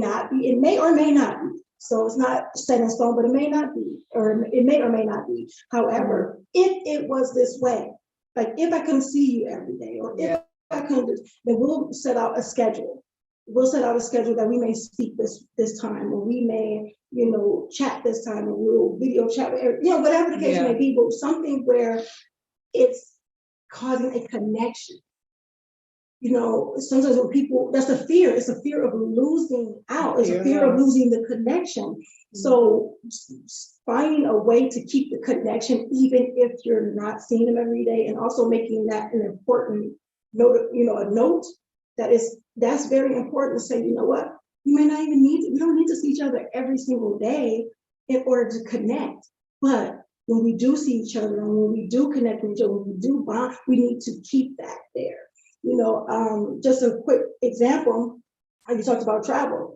or may not be. So it's not set in stone, but it may not be, or it may or may not be. However, if it was this way, like if I couldn't see you every day, or if I couldn't, then we'll set out a schedule. We'll set out a schedule that we may speak this time, or we may, chat this time, or we'll video chat, whatever the case may be, but something where it's causing a connection. Sometimes when people, that's a fear. It's a fear of losing out. It's a fear of losing the connection. So finding a way to keep the connection, even if you're not seeing them every day, and also making that an important note, a note that's very important to say, you know what, we don't need to see each other every single day in order to connect. But when we do see each other, and when we do connect with each other, when we do bond, we need to keep that there. Just a quick example, you talked about traveling.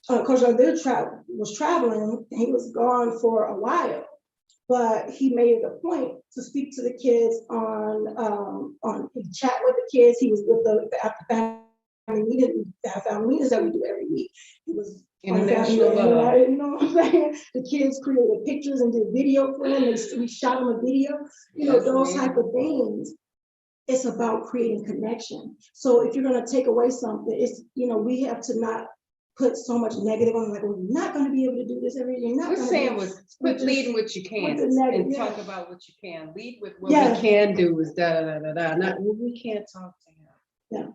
Coach Nadir was traveling, and he was gone for a while, but he made it a point to speak to the kids he chat with the kids. He was with the family meetings that we do every week. He was International love. You know what I'm saying? The kids created pictures and did video for them. We shot them a video. You know, those type of things. It's about creating connection. So if you're going to take away something, it's, you know, we have to not put so much negative on, like, we're not going to be able to do this every year. We're saying quit leading what you can and talk about what you can. Lead with what we can do is da-da-da-da-da, not what we can't talk to him. Yeah.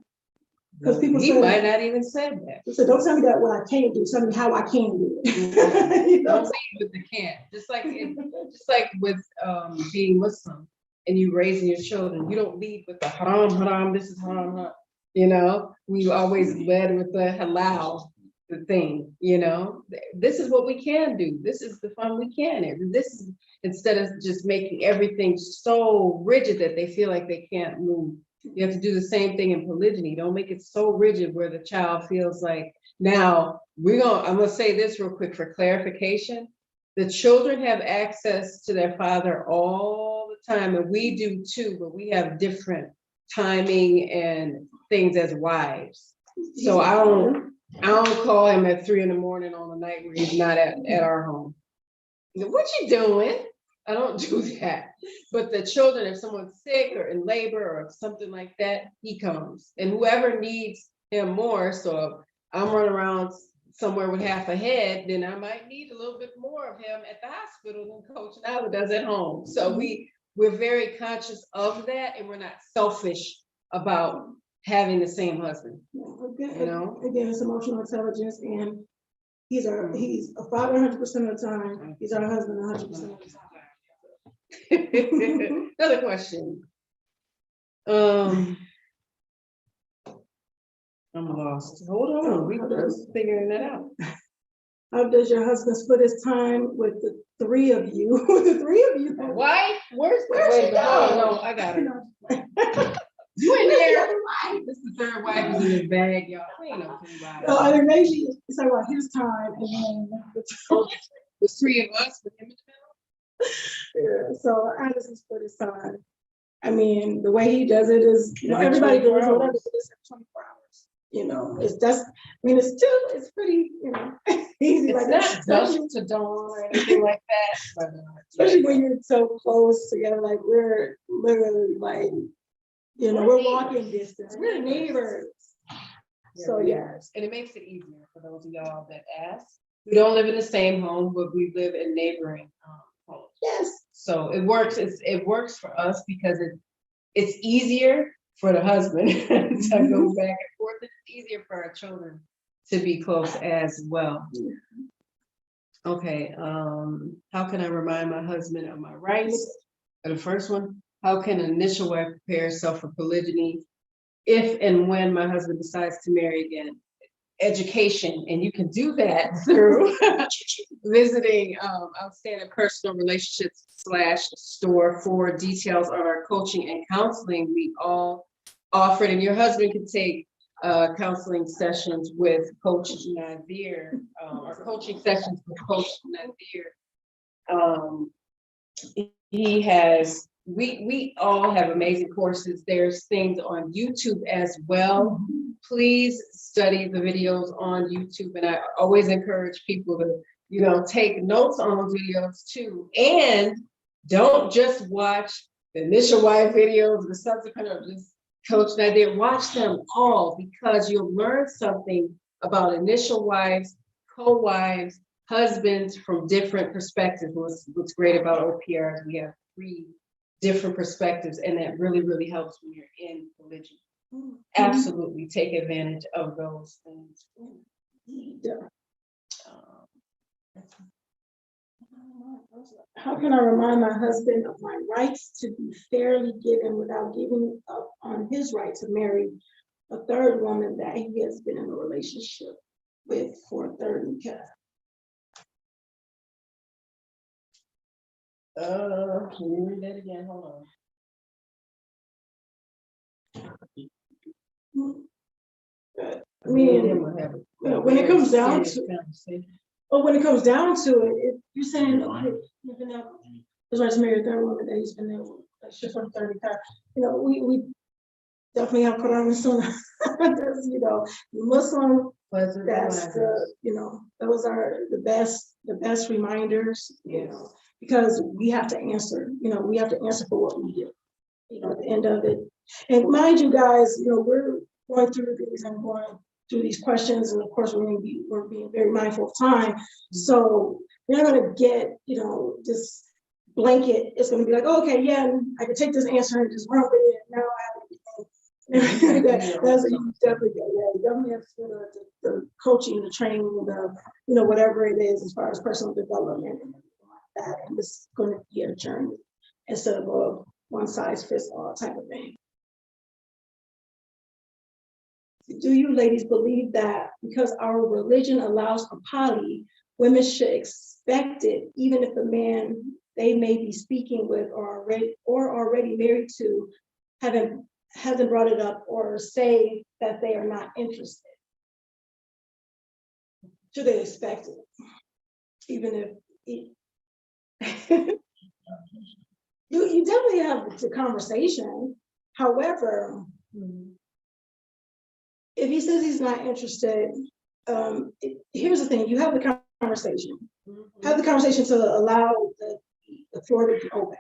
Because people he might not even say that. So don't tell me that what I can't do, tell me how I can do it. You know? Don't lead with the can. Just like with being Muslim and you raising your children, you don't lead with the haram, this is haram. You know, we always led with the halal, the thing, you know. This is what we can do. This is the fun we can. This is, instead of just making everything so rigid that they feel like they can't move. You have to do the same thing in polygyny. Don't make it so rigid where the child feels like, now I'm gonna say this real quick for clarification. The children have access to their father all the time, and we do too, but we have different timing and things as wives. So I don't call him at 3 a.m. on the night where he's not at our home. What you doing? I don't do that. But the children, if someone's sick or in labor or something like that, he comes. And whoever needs him more, so if I'm running around somewhere with half a head, then I might need a little bit more of him at the hospital than Coach Nyla does at home. So we're very conscious of that, and we're not selfish about having the same husband. Again, you know, again, it's emotional intelligence, and he's a father 100% of the time. He's our husband 100% of the time. Another question. I'm lost. Hold on, we're figuring that out. How does your husband split his time with the three of you? The three of you. Why? Where's she go? No, I got it. You in there? This is the third wife is in his bag, y'all. We ain't no third wife. So I think it's about his time, and then the three of us with him in the middle. Yeah, so how does he split his time? I mean, the way he does it is, you know, everybody does whatever, but it's 24 hours. You know, it's pretty, you know, easy. It's like not dusk to dawn or anything like that. But, especially when you're so close together, like we're literally like, you know, we're walking distance. We're neighbors. So yes, and it makes it easier for those of y'all that ask. We don't live in the same home, but we live in neighboring homes. Yes. So it works. It works for us because it's easier for the husband to go back and forth. It's easier for our children to be close as well. Okay. How can I remind my husband of my rights? The first one. How can an initial wife prepare herself for polygyny if and when my husband decides to marry again? Education, and you can do that through visiting Outstanding Personal Relationships /store for details on our coaching and counseling we all offered. And your husband can take counseling sessions with Coach Nadir, or coaching sessions with Coach Nadir. He has. We all have amazing courses. There's things on YouTube as well. Please study the videos on YouTube. And I always encourage people to, you know, take notes on those videos too. And don't just watch the initial wife videos, the subsequent, or just Coach Nadir. Watch them all, because you'll learn something about initial wives, co-wives, husbands from different perspectives. What's great about OPR is we have 3 different perspectives, and that really helps when you're in polygyny. Absolutely take advantage of those things. How can I remind my husband of my rights to be fairly given without giving up on his right to marry a third woman that he has been in a relationship with for a third weekend? Can you read that again? Hold on. I mean, when it comes down to it, you're saying, okay, you've been out, his right to marry a third woman that he's been there for a third weekend. You know, we definitely have Quran and Sunnah. You know, Muslim Pleasant That's reminders. those are the best reminders, Yes. because we have to answer, we have to answer for what we do, at the end of it. And mind you guys, we're going through these and going through these questions, and of course we're being very mindful of time. So we're not gonna get, this blanket, it's gonna be like, oh, okay, yeah, I can take this answer and just run with it. Now I have everything. That's what you definitely get. Yeah, you definitely have to do the coaching, the training, whatever it is as far as personal development and everything like that. And it's gonna be a journey instead of a one size fits all type of thing. Do you ladies believe that because our religion allows for poly, women should expect it, even if the man they may be speaking with or already married to hasn't brought it up or say that they are not interested? Should they expect it, even if you definitely have the conversation. However, if he says he's not interested, here's the thing: you have the conversation. Have the conversation to allow the floor to be open.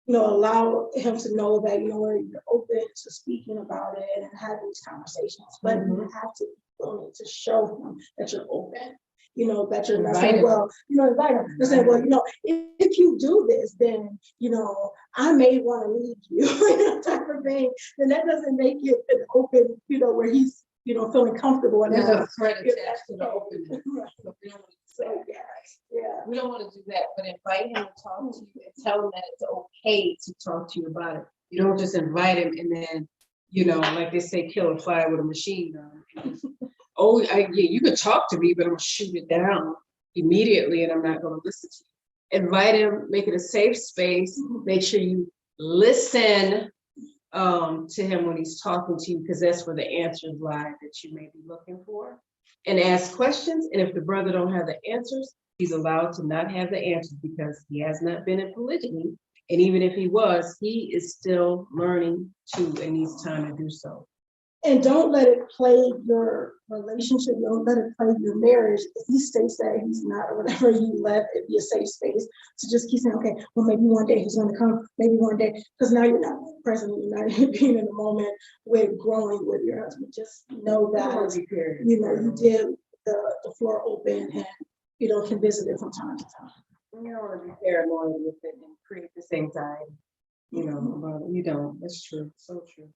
Allow him to know that you're open to speaking about it and having these conversations. But you have to be willing to show him that you're open. That you're not saying, well, invite him. You're saying, well, if you do this, then, I may want to leave you, type of thing. Then that doesn't make it an open, where he's, feeling comfortable. There's a threat attached to the openness. So, yeah. We don't want to do that, but invite him to talk to you and tell him that it's okay to talk to you about it. You don't just invite him and then, like they say, kill a fly with a machine gun. Oh, you could talk to me, but I'm gonna shoot it down immediately and I'm not gonna listen to you. Invite him, make it a safe space, make sure you listen to him when he's talking to you, because that's where the answers lie that you may be looking for. And ask questions, and if the brother don't have the answers, he's allowed to not have the answers because he has not been in polygyny. And even if he was, he is still learning too and needs time to do so. And don't let it plague your relationship. Don't let it plague your marriage. If he states that he's not or whatever, you let it be a safe space to just keep saying, okay, well, maybe one day he's going to come, maybe one day, because now you're not present, you're not being in the moment with growing with your husband. Just know that, you did the floor open and, can visit it from time to time. You don't want to be paranoid with it and create this anxiety, you don't. That's true. So true.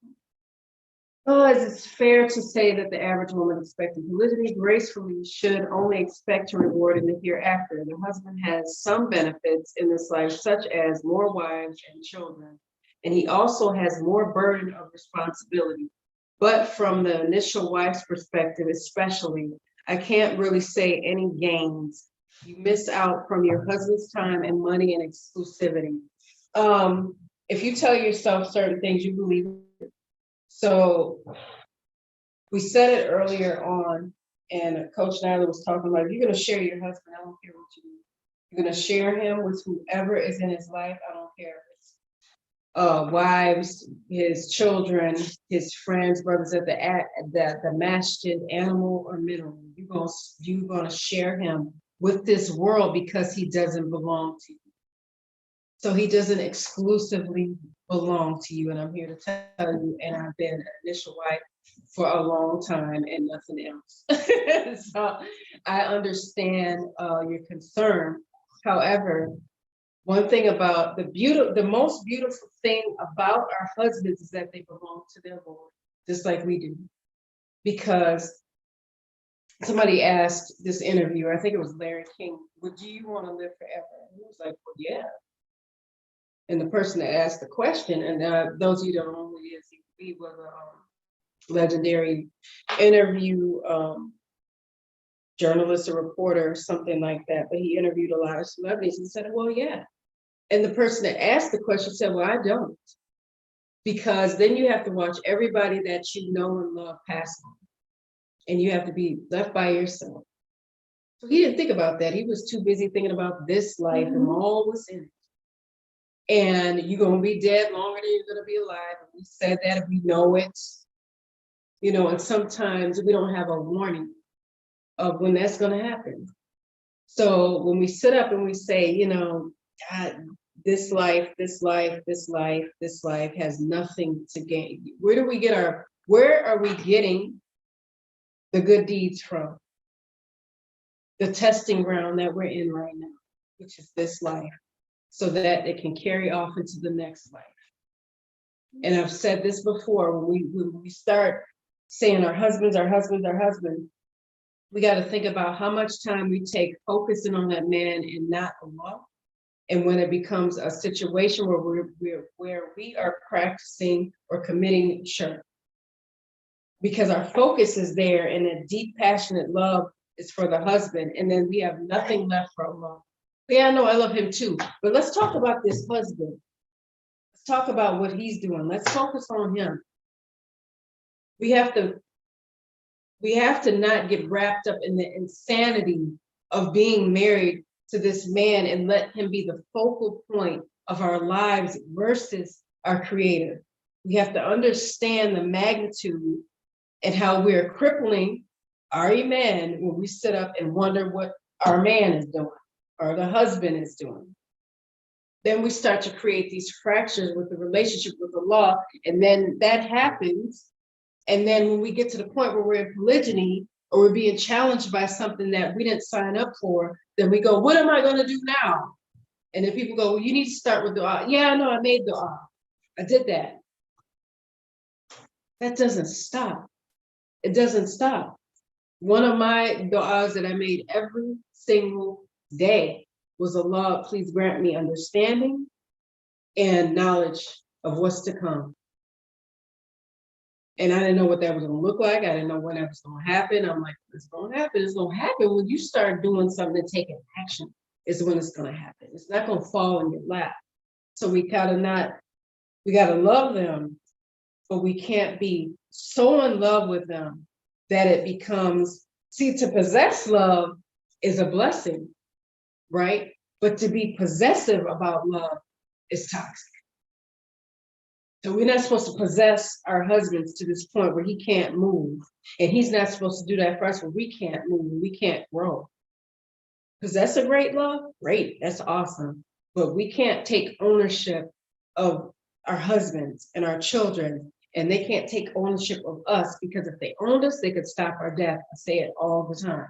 It's fair to say that the average woman expecting polygyny gracefully should only expect to reward in the hereafter. The husband has some benefits in this life, such as more wives and children, and he also has more burden of responsibility. But from the initial wife's perspective, especially, I can't really say any gains. You miss out from your husband's time and money and exclusivity. If you tell yourself certain things, you believe it. So we said it earlier on, and Coach Nyla was talking about, if you're going to share your husband, I don't care what you do. You're going to share him with whoever is in his life. I don't care if it's wives, his children, his friends, brothers at the masjid, animal or mineral. You're gonna share him with this world because he doesn't belong to you. So he doesn't exclusively belong to you. And I'm here to tell you, and I've been an initial wife for a long time and nothing else. So I understand your concern. However, one thing about the most beautiful thing about our husbands is that they belong to their Lord, just like we do. Because somebody asked this interviewer, I think it was Larry King, would you want to live forever? And he was like, well, yeah. And the person that asked the question, and those of you that don't know who he is, he was a legendary interview journalist or reporter, something like that. But he interviewed a lot of celebrities and said, well, yeah. And the person that asked the question said, well, I don't. Because then you have to watch everybody that you know and love pass on. And you have to be left by yourself. So he didn't think about that. He was too busy thinking about this life and all was in it. And you're going to be dead longer than you're going to be alive. And we said that, if we know it, and sometimes we don't have a warning. of when that's going to happen. So when we sit up and we say, you know, God, this life has nothing to gain. Where are we getting the good deeds from? The testing ground that we're in right now, which is this life, so that it can carry off into the next life. And I've said this before, when we start saying our husbands, we got to think about how much time we take focusing on that man and not Allah. And when it becomes a situation where we are practicing or committing shirk, because our focus is there and a deep, passionate love is for the husband, and then we have nothing left for Allah. Yeah, I know I love him too, but let's talk about this husband. Let's talk about what he's doing. Let's focus on him. We have to not get wrapped up in the insanity of being married to this man and let him be the focal point of our lives versus our creator. We have to understand the magnitude and how we're crippling our iman when we sit up and wonder what our man is doing or the husband is doing. Then we start to create these fractures with the relationship with Allah, and then that happens. And then when we get to the point where we're in polygyny or we're being challenged by something that we didn't sign up for, then we go, what am I going to do now? And then people go, well, you need to start with dua. Yeah, I know, I made dua. I did that. That doesn't stop. It doesn't stop. One of my du'as that I made every single day was, Allah, please grant me understanding and knowledge of what's to come. And I didn't know what that was going to look like. I didn't know when that was going to happen. I'm like, it's going to happen. It's going to happen when you start doing something and taking action is when it's going to happen. It's not going to fall in your lap. So we got to love them, but we can't be so in love with them that it becomes, see, to possess love is a blessing, right? But to be possessive about love is toxic. So we're not supposed to possess our husbands to this point where he can't move. And he's not supposed to do that for us where we can't move, we can't grow. Possess a great love, great, that's awesome. But we can't take ownership of our husbands and our children, and they can't take ownership of us, because if they owned us, they could stop our death. I say it all the time.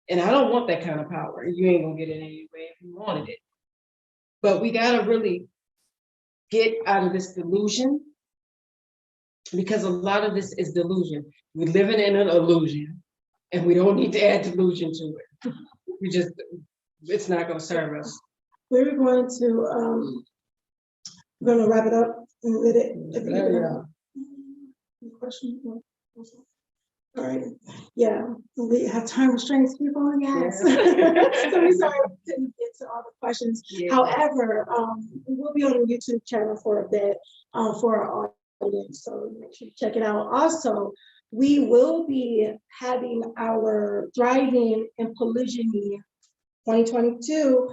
And I don't want that kind of power. You ain't gonna get it anyway if you wanted it. But we gotta really get out of this delusion, because a lot of this is delusion. We're living in an illusion, and we don't need to add delusion to it. It's not gonna serve us. We're going to wrap it up in a minute. Question? All right. Yeah, we have time restraints, people, yes. So we sorry we didn't get to all the questions. Yeah. However, we will be on the YouTube channel for a bit for our audience, so make sure you check it out. Also, we will be having our Thriving in Polygyny 2022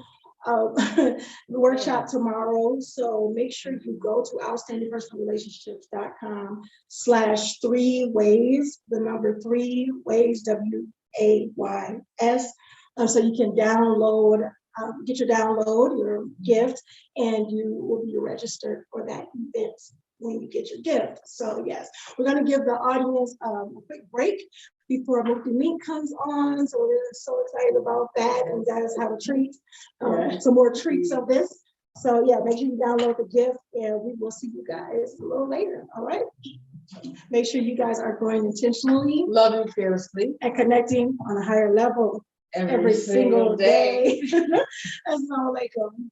workshop tomorrow. So make sure you go to outstandingpersonalrelationships.com/3ways, the number 3 ways, WAYS. So you can download, get your download, your gift, and you will be registered for that event when you get your gift. So yes, we're going to give the audience a quick break before Mukti Meat comes on. So we're so excited about that, and you guys have a treat, some more treats of this. So yeah, make sure you download the gift, and we will see you guys a little later. All right. Make sure you guys are growing intentionally, loving fearlessly, and connecting on a higher level every single day. Assalamu alaikum.